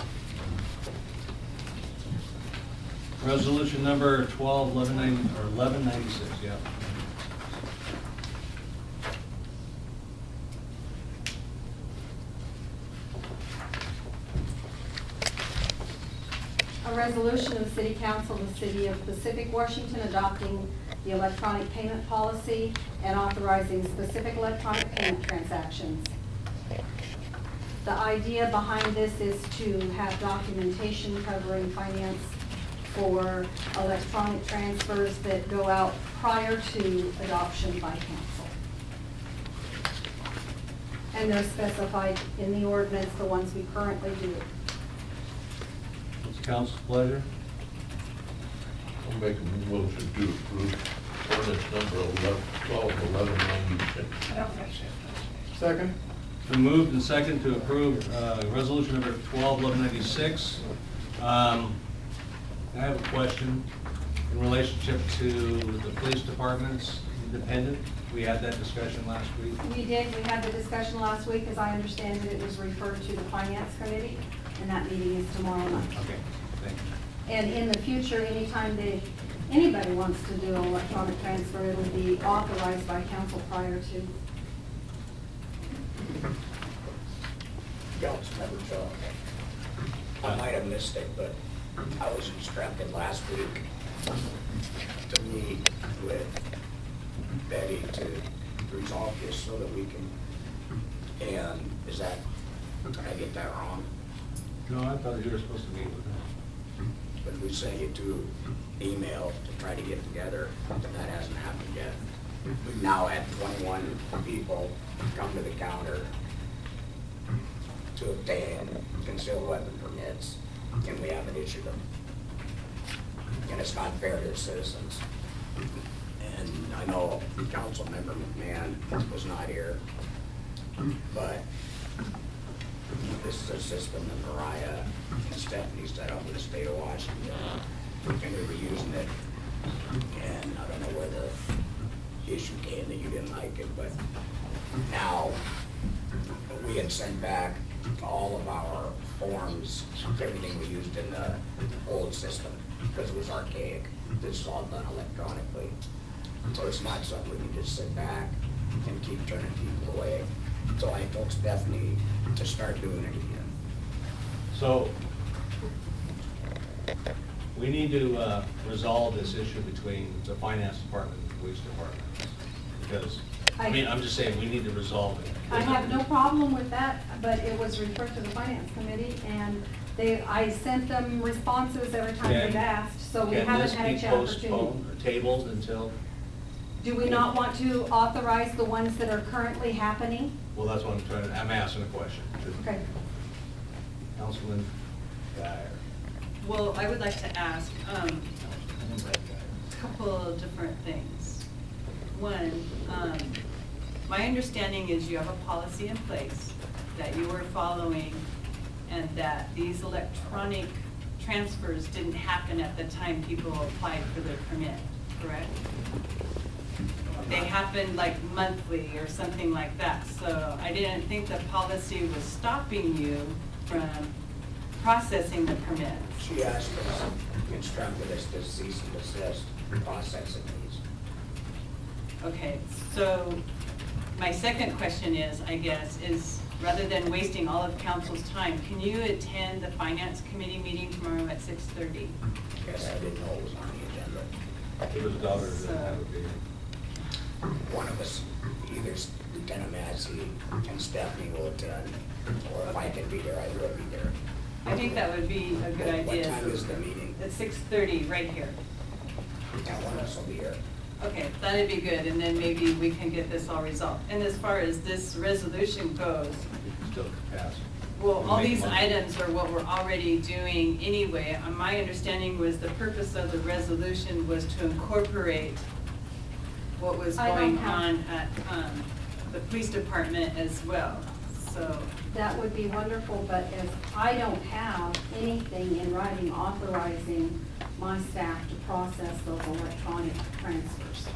Resolution number 1196, yeah. A resolution of the City Council of the City of Pacific, Washington, adopting the electronic payment policy and authorizing specific electronic payment transactions. The idea behind this is to have documentation covering finance for electronic transfers that go out prior to adoption by council. And they're specified in the ordinance, the ones we currently do. What's the council's pleasure? I'll make a motion to approve ordinance number 12-1196. Second? It's been moved and second to approve resolution number 12-1196. I have a question in relationship to the police department's independent. We had that discussion last week. We did, we had the discussion last week, as I understand it, it was referred to the finance committee, and that meeting is tomorrow night. Okay, thank you. And in the future, anytime anybody wants to do an electronic transfer, it'll be authorized by council prior to. Councilmember Jones, I might have missed it, but I was instructed last week to meet with Betty to resolve this so that we can, and is that, did I get that wrong? No, I thought you were supposed to meet with her. But we sent you to email to try to get together, and that hasn't happened yet. We've now had 21 people come to the counter to obtain concealed weapon permits, and we haven't issued them. And it's not fair to the citizens. And I know Councilmember McMahon was not here, but this is a system that Mariah and Stephanie set up with the state of Washington, and we were using it. And I don't know where the issue came that you didn't like it, but now we had sent back all of our forms, everything we used in the old system, because it was archaic. This is all done electronically. So it's not something we can just sit back and keep turning people away. So I told Stephanie to start doing it again. So we need to resolve this issue between the finance department and the police department. Because, I mean, I'm just saying, we need to resolve it. I have no problem with that, but it was referred to the finance committee, and I sent them responses every time they've asked, so we haven't had a chance. Can this be postponed or tabled until? Do we not want to authorize the ones that are currently happening? Well, that's what I'm asking a question. Okay. Councilman Geyer. Well, I would like to ask a couple of different things. One, my understanding is you have a policy in place that you were following, and that these electronic transfers didn't happen at the time people applied for their permit, correct? they happen like monthly or something like that. So I didn't think the policy was stopping you from processing the permits. She asked us, instructed us to cease and desist processing these. Okay, so my second question is, I guess, is rather than wasting all of council's time, can you attend the finance committee meeting tomorrow at 6:30? Yes, I didn't know it was on the agenda. It was daughter that didn't have a meeting. One of us, either Lieutenant Massey and Stephanie will attend, or if I can be there, I will be there. I think that would be a good idea. What time is the meeting? At 6:30, right here. Now, one of us will be here. Okay, that'd be good, and then maybe we can get this all resolved. And as far as this resolution goes, Still pass. well, all Make these money. items are what we're already doing anyway. My understanding was the purpose of the resolution was to incorporate what was I don't going have- on at the police department as well, so. That would be wonderful, but if I don't have anything in writing authorizing my staff to process those electronic transfers.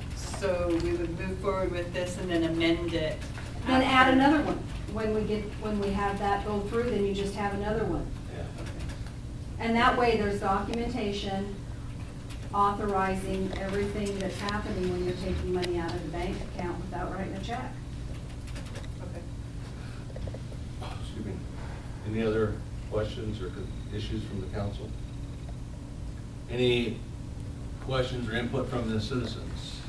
So we would move forward with this and then amend it. Then add after- another one. When we have that go through, then you just have another one. Yeah. And that way, there's documentation authorizing everything that's happening when you're taking money out of the bank account without writing a check. Okay. Excuse me. Any other questions or issues from the council? Any questions or input from the citizens?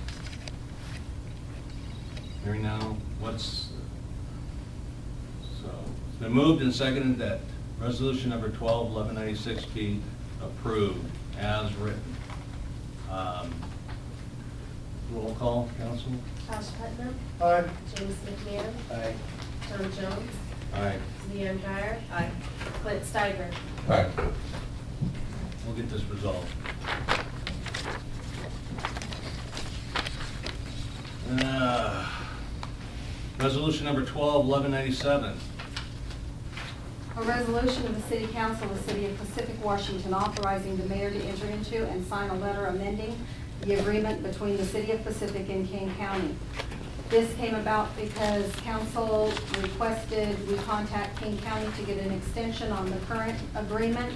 Hearing now, so, it's been moved and seconded that resolution number 12-1196 be approved as written. Roll call, council? Josh Putnam, Aye. James McMahon, Aye. John Jones, Aye. Leanne Dyer, Aye. Clint Steiger. We'll get this resolved. Resolution number 12-1197. A resolution of the City Council of the City of Pacific, Washington, authorizing the mayor to enter into and sign a letter amending the agreement between the City of Pacific and King County. This came about because council requested we contact King County to get an extension on the current agreement,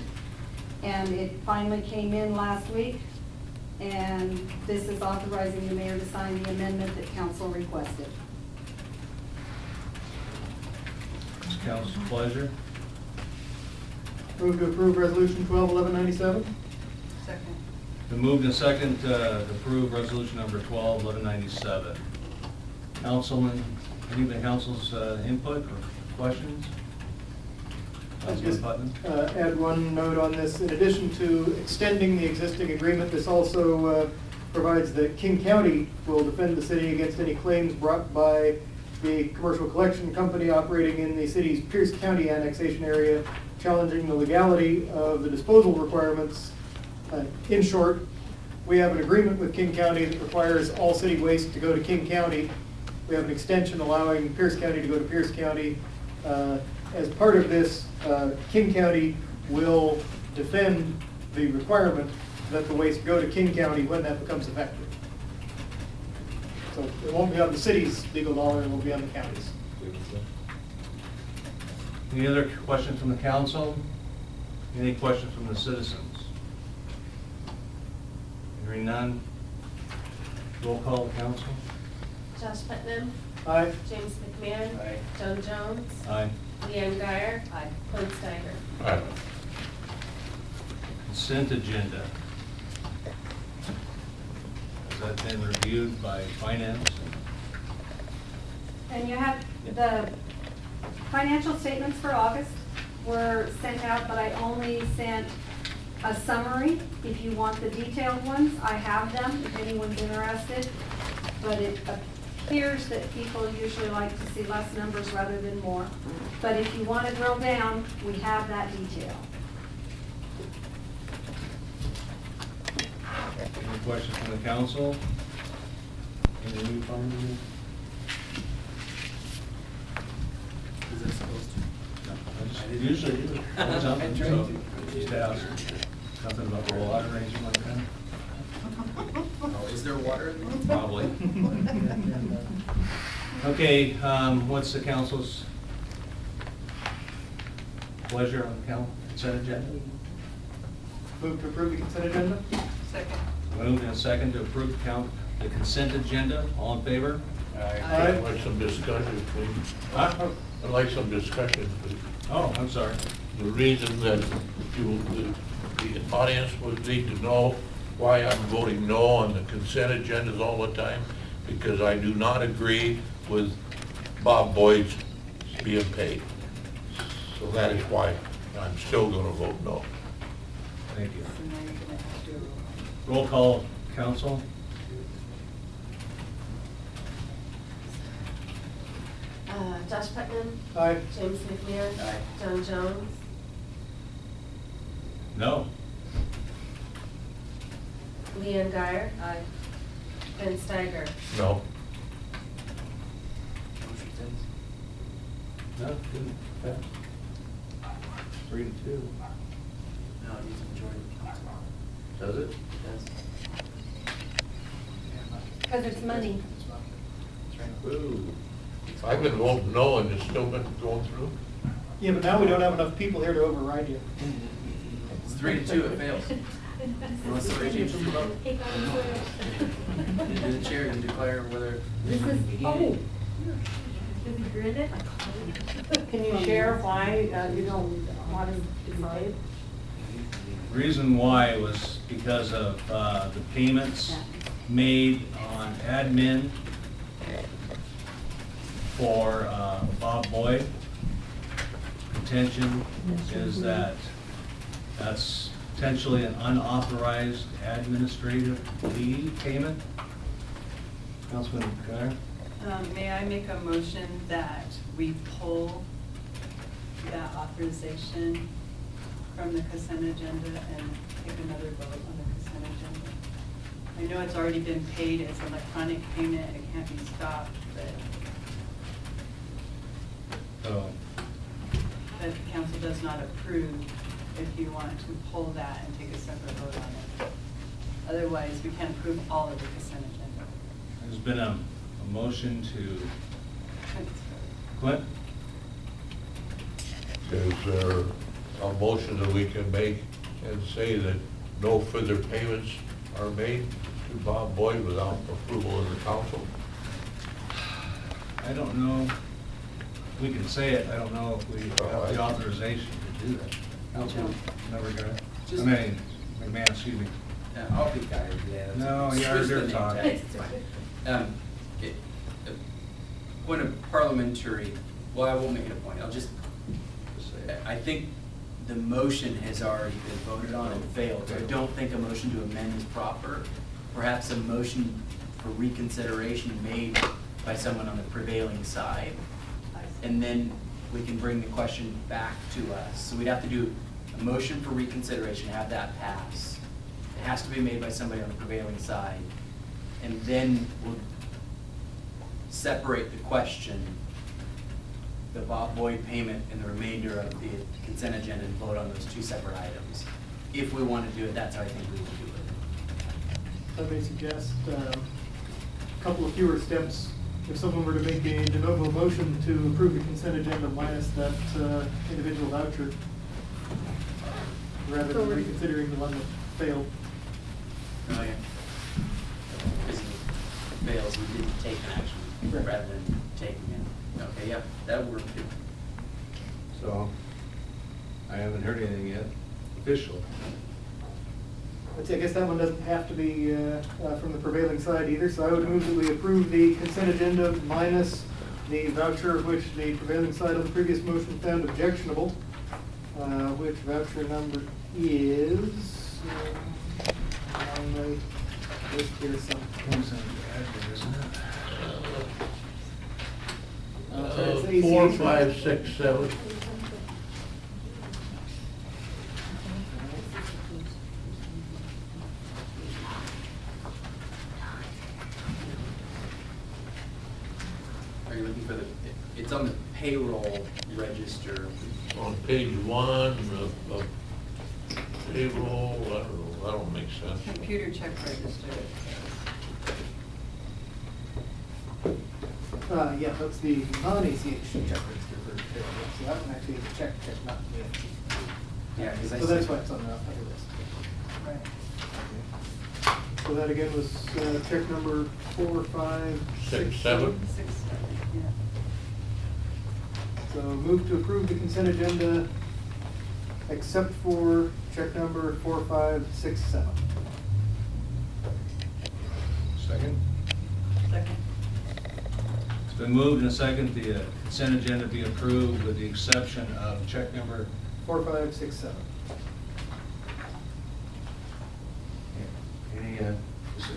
and it finally came in last week. And this is authorizing the mayor to sign the amendment that council requested. It's council's pleasure. Move to approve resolution 12-1197. Second. Been moved and seconded to approve resolution number 12-1197. Councilman, any of the council's input or questions? I'd Councilman just Putnam? add one note on this. In addition to extending the existing agreement, this also provides that King County will defend the city against any claims brought by the commercial collection company operating in the city's Pierce County annexation area, challenging the legality of the disposal requirements. In short, we have an agreement with King County that requires all city waste to go to King County. We have an extension allowing Pierce County to go to Pierce County. As part of this, King County will defend the requirement that the waste go to King County when that becomes effective. So it won't be on the city's legal dollar, it will be on the county's. Any other questions from the council? Any questions from the citizens? Hearing none, roll call the council. Josh Putnam, Aye. James McMahon, Aye. John Jones, Aye. Leanne Dyer, Aye. Clint Steiger. Consent agenda. Has that been reviewed by finance? And you have the financial statements for August were sent out, but I only sent a summary. If you want the detailed ones, I have them, if anyone's interested. But it appears that people usually like to see less numbers rather than more. But if you want to drill down, we have that detail. Any questions from the council? Any new findings? Is it supposed to? I usually do. Something, so just ask. Something about the water or anything like that? Is there water in there? Probably. Okay, what's the council's pleasure on the consent agenda? Move to approve the consent agenda? Second. Moved and second to approve the consent agenda. All in favor? I'd like some discussion, please. Huh? I'd like some discussion, please. Oh, I'm sorry. The reason that the audience would need to know why I'm voting no on the consent agendas all the time, because I do not agree with Bob Boyd's being paid. So that is why I'm still gonna vote no. Thank you. So now you're gonna have to do a Roll call, council. Josh Putnam, Aye. James McMahon, Aye. John Jones, No. Leanne Geyer, Aye. Ben Steiger. No. Motion stands. No, didn't pass. 3-2. No, it needs a majority. Does it? It does. Because it's money. That's right. Ooh. I've been voting no and it's still been going through. Yeah, but now we don't have enough people here to override you. It's 3-2, it fails. Unless somebody changes the vote. Hey, You're the chair, you declare whether. This is, oh. Is he granted? Can you share why you don't want to be paid? Reason why was because of the payments made on admin for Bob Boyd. Contention is that that's potentially an unauthorized administrative fee payment. Councilman Guyer? May I make a motion that we pull that authorization from the consent agenda and take another vote on the consent agenda? I know it's already been paid, it's electronic payment, it can't be stopped, Oh, but the council does not approve if you want to pull that and take a separate vote on it. Otherwise, we can't approve all of the consent agenda. there's been a motion to, Clint? Is there a motion that we can make and say that no further payments are made to Bob Boyd without approval of the council? I don't know, we can say it, I don't know if we have the authorization to do that. Councilman, never got it. I Just- mean, McMahon, excuse me. I'll be guided to that. No, Switch you're the name talking. tag. It's fine. A point of parliamentary, well, I won't make it a point, I'll just, I think the motion has already been voted on and failed, so I don't think a motion to amend is proper. Perhaps a motion for reconsideration made by someone on the prevailing side, and then we can bring the question back to us. So we'd have to do a motion for reconsideration, have that pass. It has to be made by somebody on the prevailing side, and then we'll separate the question, the Bob Boyd payment and the remainder of the consent agenda, and vote on those two separate items. If we want to do it, that's how I think we would do it. I may suggest a couple of fewer steps. If someone were to make a de novo motion to approve the consent agenda minus that individual voucher, rather than reconsidering the one that failed. Oh, yeah. Because it fails, we didn't take an action, Right. rather than taking it. Okay, yeah, that would work too. So, I haven't heard anything yet, official. But I guess that one doesn't have to be from the prevailing side either, so I would move that we approve the consent agenda minus the voucher which the prevailing side of the previous motion found objectionable, which voucher number is on the list here somewhere. It's AC. 4, 5, 6, 7. Are you looking for the, it's on the payroll register. On page 1 of payroll, I don't know, that don't make sense. Computer check register. Yeah, that's the non-ACH check register for payroll. So that one actually is a check, not the. Yeah, because I So that's see- why it's on the other list. So that again was check number 4, 5, 6, 7. 6, yeah. So move to approve the consent agenda except for check number 4, 5, 6, 7. Second? Second. It's been moved and second, the consent agenda be approved with the exception of check number. 4, 5, 6, 7. Any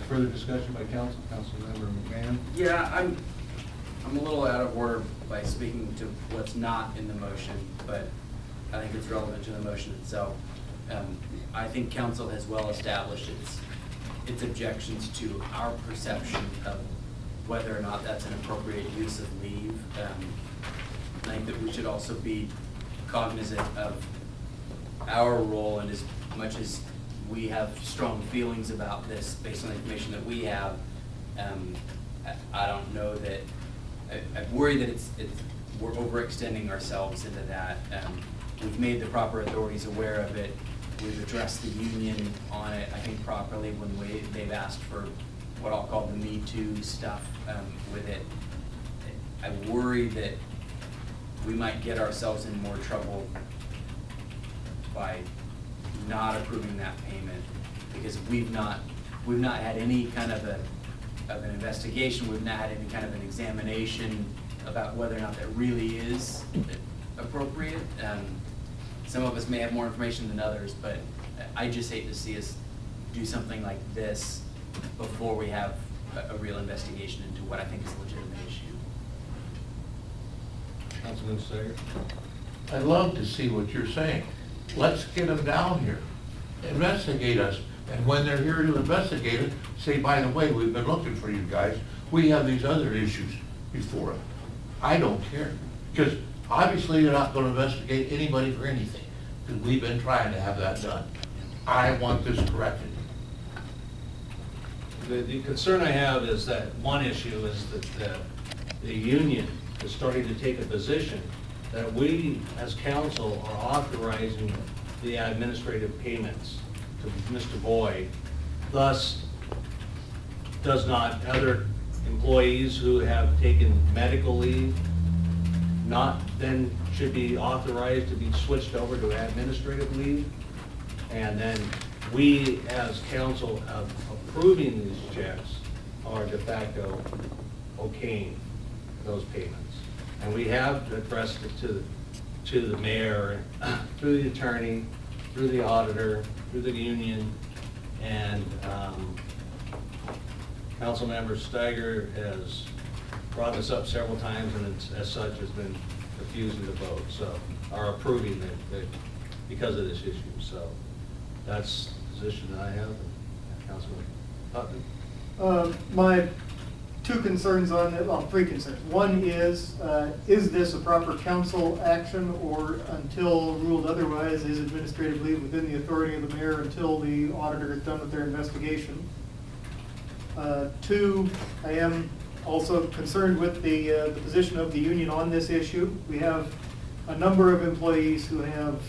further discussion by Councilmember McMahon? Yeah, I'm a little out of order by speaking to what's not in the motion, but I think it's relevant to the motion itself. I think council has well established its objections to our perception of whether or not that's an appropriate use of leave. I think that we should also be cognizant of our role, and as much as we have strong feelings about this based on the information that we have, I don't know that, I worry that we're overextending ourselves into that. We've made the proper authorities aware of it. We've addressed the union on it, I think, properly when they've asked for what I'll call the Me Too stuff with it. I worry that we might get ourselves in more trouble by not approving that payment, because we've not had any kind of an investigation, we've not had any kind of an examination about whether or not that really is appropriate. Some of us may have more information than others, but I just hate to see us do something like this before we have a real investigation into what I think is a legitimate issue. Councilman Steiger? I love to see what you're saying. Let's get them down here, investigate us, and when they're here to investigate it, say, by the way, we've been looking for you guys. We have these other issues before us. I don't care, because obviously you're not going to investigate anybody for anything, because we've been trying to have that done. I want this corrected. The concern I have is that one issue is that the union is starting to take a position that we, as council, are authorizing the administrative payments to Mr. Boyd. Thus, does not other employees who have taken medical leave not then should be authorized to be switched over to administrative leave? And then we, as council, of approving these checks are de facto okaying those payments. And we have addressed it to the mayor, through the attorney, through the auditor, through the union, and Councilmember Steiger has brought this up several times, and it's, as such, has been refusing to vote, so, or approving it because of this issue. So that's the position that I have. Councilman Putnam? My two concerns on it, well, three concerns. One is this a proper council action, or until ruled otherwise, is administrative leave within the authority of the mayor until the auditor is done with their investigation? Two, I am also concerned with the position of the union on this issue. We have a number of employees who have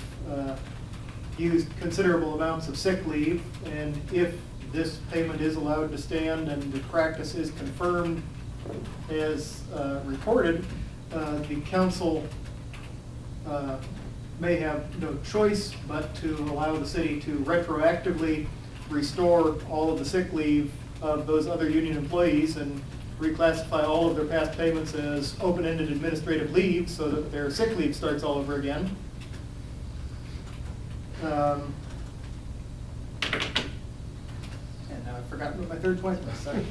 used considerable amounts of sick leave, and if this payment is allowed to stand and the practice is confirmed as reported, the council may have no choice but to allow the city to retroactively restore all of the sick leave of those other union employees and reclassify all of their past payments as open-ended administrative leave so that their sick leave starts all over again. And now I've forgotten what my third point was, sorry.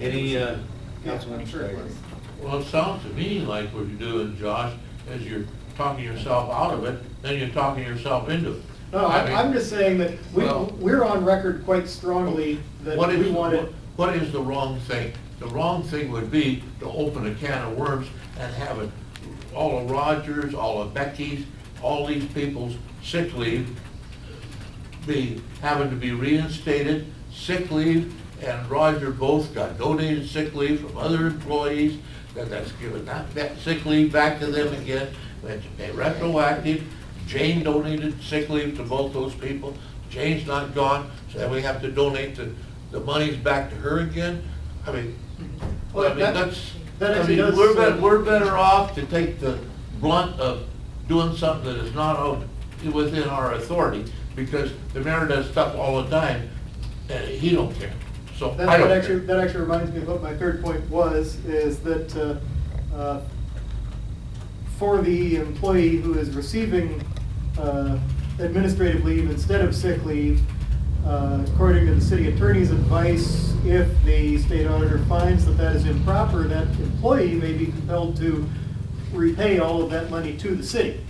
Any, Yeah, Councilman I'm sure it Steiger? was. Well, it sounds to me like what you're doing, Josh, is you're talking yourself out of it, then you're talking yourself into it. No, I mean, I'm just saying that well, we're on record quite strongly that what we is, wanted. what is the wrong thing? The wrong thing would be to open a can of worms and have it, all of Rogers, all of Becky's, all these people's sick leave be having to be reinstated, sick leave, and Roger both got donated sick leave from other employees, then that's given that sick leave back to them again. It's retroactive. Jane donated sick leave to both those people. Jane's not gone, so then we have to donate the monies back to her again. I mean, Well, that actually does, we're better off to take the blunt of doing something that is not within our authority, because the mayor does stuff all the time, and he don't care. So I don't care. That actually reminds me of what my third point was, is that for the employee who is receiving administrative leave instead of sick leave, according to the city attorney's advice, if the state auditor finds that that is improper, that employee may be compelled to repay all of that money to the city.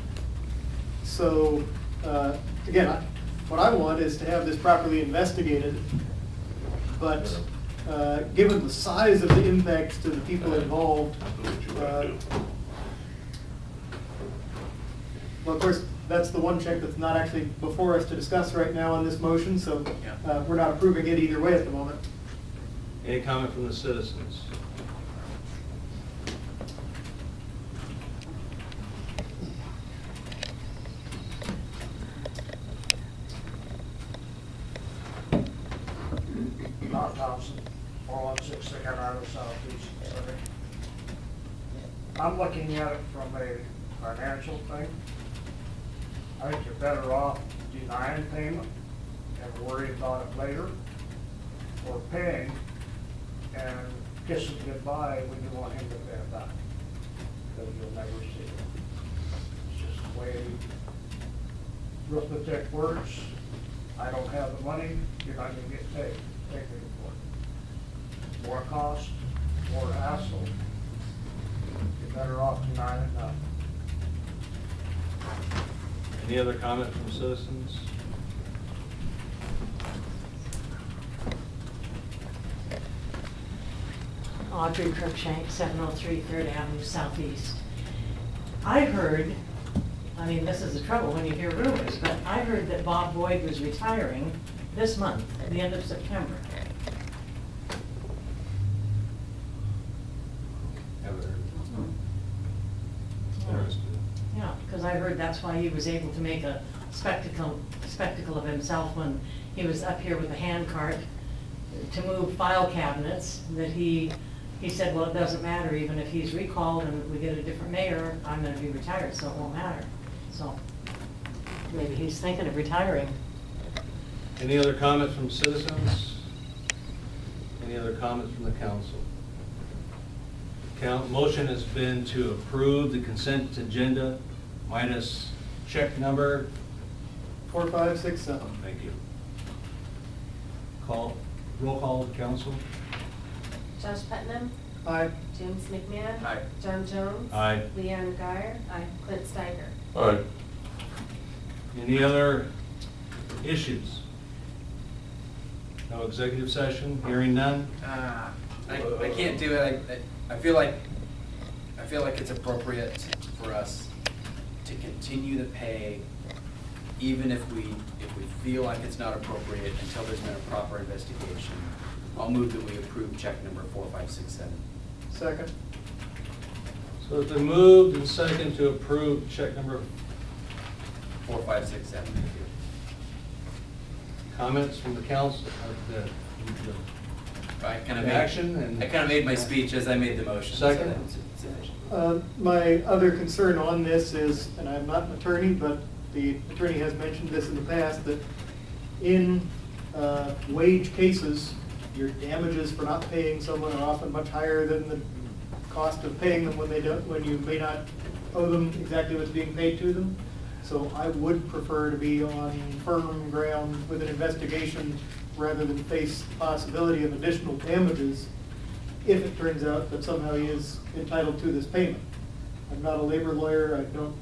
So, again, what I want is to have this properly investigated, but given the size of the impacts to the people involved, well, of course, that's the one check that's not actually before us to discuss right now on this motion, so we're not approving it either way at the moment. Any comment from the citizens? Bob Thompson, 416 Second Avenue Southeast. I'm looking at it from a financial thing. I think you're better off denying payment and worrying about it later, or paying and kissing goodbye when you want him to pay it back, because you'll never see it. It's just the way arithmetic works. I don't have the money, you're not gonna get paid. Take me for it. More cost, more hassle. You're better off denying it now. Any other comment from citizens? Audrey Cruikshank, 703 3rd Avenue Southeast. I heard, I mean, this is the trouble when you hear rumors, but I heard that Bob Boyd was retiring this month, at the end of September. Haven't heard. Interesting. Yeah, because I heard that's why he was able to make a spectacle of himself when he was up here with a hand cart to move file cabinets, that he said, well, it doesn't matter, even if he's recalled and we get a different mayor, I'm gonna be retired, so it won't matter. So maybe he's thinking of retiring. Any other comments from citizens? Any other comments from the council? Motion has been to approve the consent agenda minus check number. 4567. Thank you. Roll call of council. Josh Putnam, Aye. James McMahon. Aye. John Jones. Aye. Leanne Geyer. Aye. Clint Steiger. All right. Any other issues? No executive session, hearing none? I can't do it. I feel like it's appropriate for us to continue to pay, even if we feel like it's not appropriate until there's been a proper investigation. I'll move that we approve check number 4567. Second. So it's been moved and second to approve check number. 4567. Thank you. Comments from the council? I kind of made my speech as I made the motion. Second. My other concern on this is, and I'm not an attorney, but the attorney has mentioned this in the past, that in wage cases, your damages for not paying someone are often much higher than the cost of paying them when you may not owe them exactly what's being paid to them. So I would prefer to be on firm ground with an investigation rather than face the possibility of additional damages if it turns out that somehow he is entitled to this payment. I'm not a labor lawyer. I don't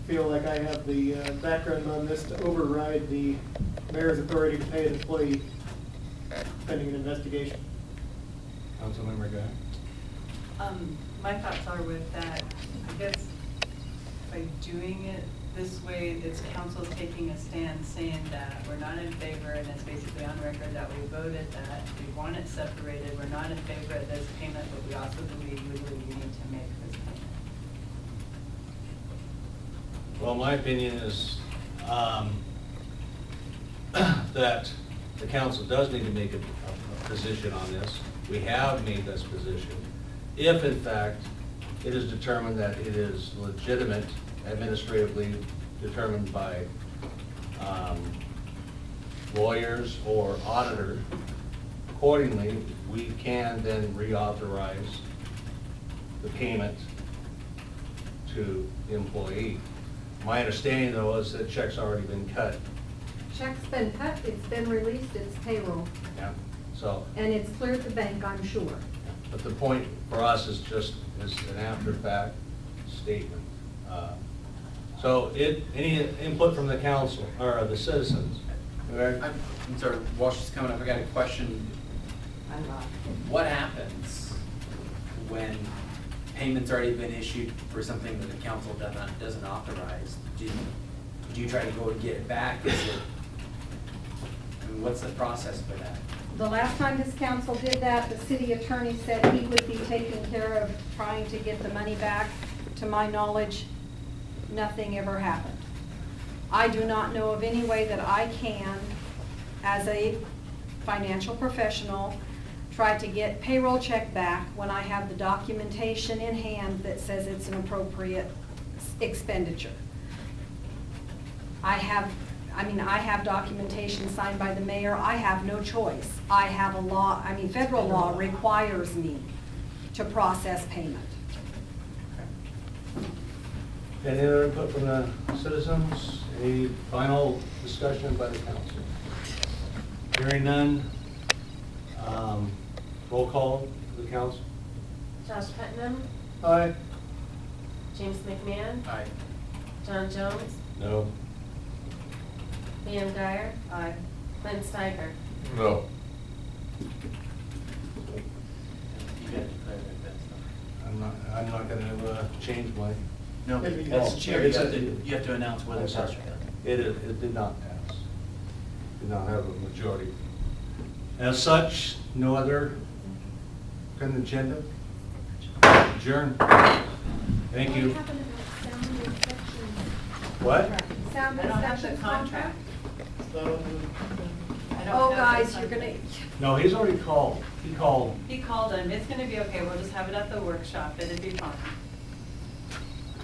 feel like I have the background on this to override the mayor's authority to pay an employee pending an investigation. Councilmember Guy. My thoughts are with that, I guess by doing it this way, it's council taking a stand saying that we're not in favor, and it's basically on record that we voted that we want it separated, we're not in favor of this payment, but we also believe legally we need to make this payment. Well, my opinion is that the council does need to make a position on this. We have made this position. If in fact it is determined that it is legitimate, administratively determined by lawyers or auditor, accordingly, we can then reauthorize the payment to the employee. My understanding, though, is that check's already been cut. Check's been cut, it's been released, it's payroll, Yeah. So, and it's cleared the bank, I'm sure. but the point for us is just is an after-fact statement. So, any input from the council or the citizens? I'm sorry, Walsh is coming up, I got a question. What happens when payment's already been issued for something that the council doesn't authorize? Do you try to go and get it back? Is it, I mean, what's the process for that? The last time this council did that, the city attorney said he would be taking care of trying to get the money back. To my knowledge, nothing ever happened. I do not know of any way that I can, as a financial professional, try to get payroll check back when I have the documentation in hand that says it's an appropriate expenditure. I have documentation signed by the mayor. I have no choice. I have a law, federal law requires me to process payment. Any other input from the citizens? Any final discussion by the council? Hearing none, roll call to the council. Josh Putnam, Aye. James McMahon, Aye. John Jones, No. Liam Dyer, Aye. Lynn Steiger. No. You got to declare that that's I'm not gonna change my. no. No, as chair, you have to announce whether it's passed or not. It did not pass. Did not have a majority. As such, no other consent agenda. Adjourn. Thank you. What? Sound I don't have the inspection contract. So, I don't Oh, have guys, the you're gonna, contract. No, he's already called. He called. He called him, it's gonna be okay, we'll just have it at the workshop, it'd be fine.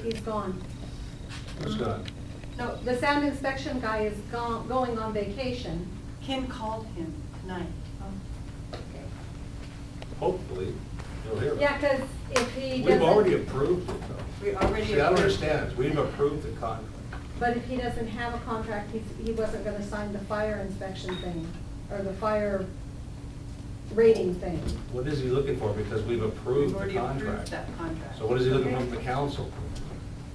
he's gone. Who's gone? No, the sound inspection guy is going on vacation. Ken called him tonight. Hopefully, he'll hear. Yeah, because if he We've already doesn't, approved it, though. We already See, I don't approved. understand this. We've approved the contract. but if he doesn't have a contract, he wasn't gonna sign the fire inspection thing, or the fire rating thing. What is he looking for? Because we've We've approved the already approved contract. that contract. So what is he looking for from the council?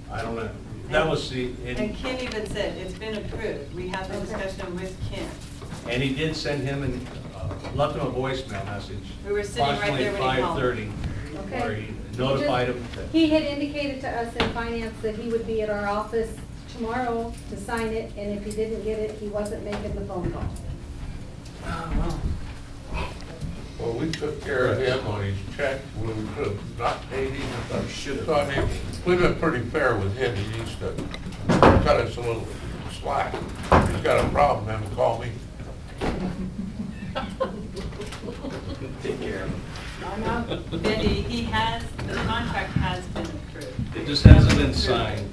I don't know. That was the, And Ken even said, it's been approved, we had the Okay. discussion with Ken. and he did send him and left him a voicemail message. We were sitting right there when he called. Approximately 5:30, Okay. where he notified him that. He had indicated to us in finance that he would be at our office tomorrow to sign it, and if he didn't get it, he wasn't making the phone call. Well, we took care of him on his check when we could have not paid him. I should have thought him, we've been pretty fair with him. He needs to cut us a little slack. If he's got a problem, then call me. Take care of it. Betty, the contract has been approved. It just hasn't been signed.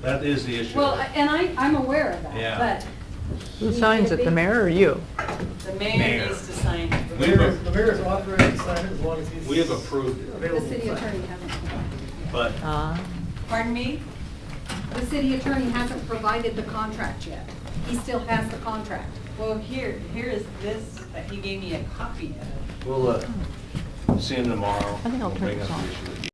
That is the issue. Well, and I'm aware of that, Yeah. but. Who signs it, the mayor or you? The mayor Mayor. needs to sign it. The mayor is authorized to sign it as long as he's. We have approved it, The available to city sign. attorney hasn't. but Pardon me? The city attorney hasn't provided the contract yet. He still has the contract. Well, here is this, that he gave me a copy of. we'll see him tomorrow. I think I'll We'll turn bring this up the on. issue.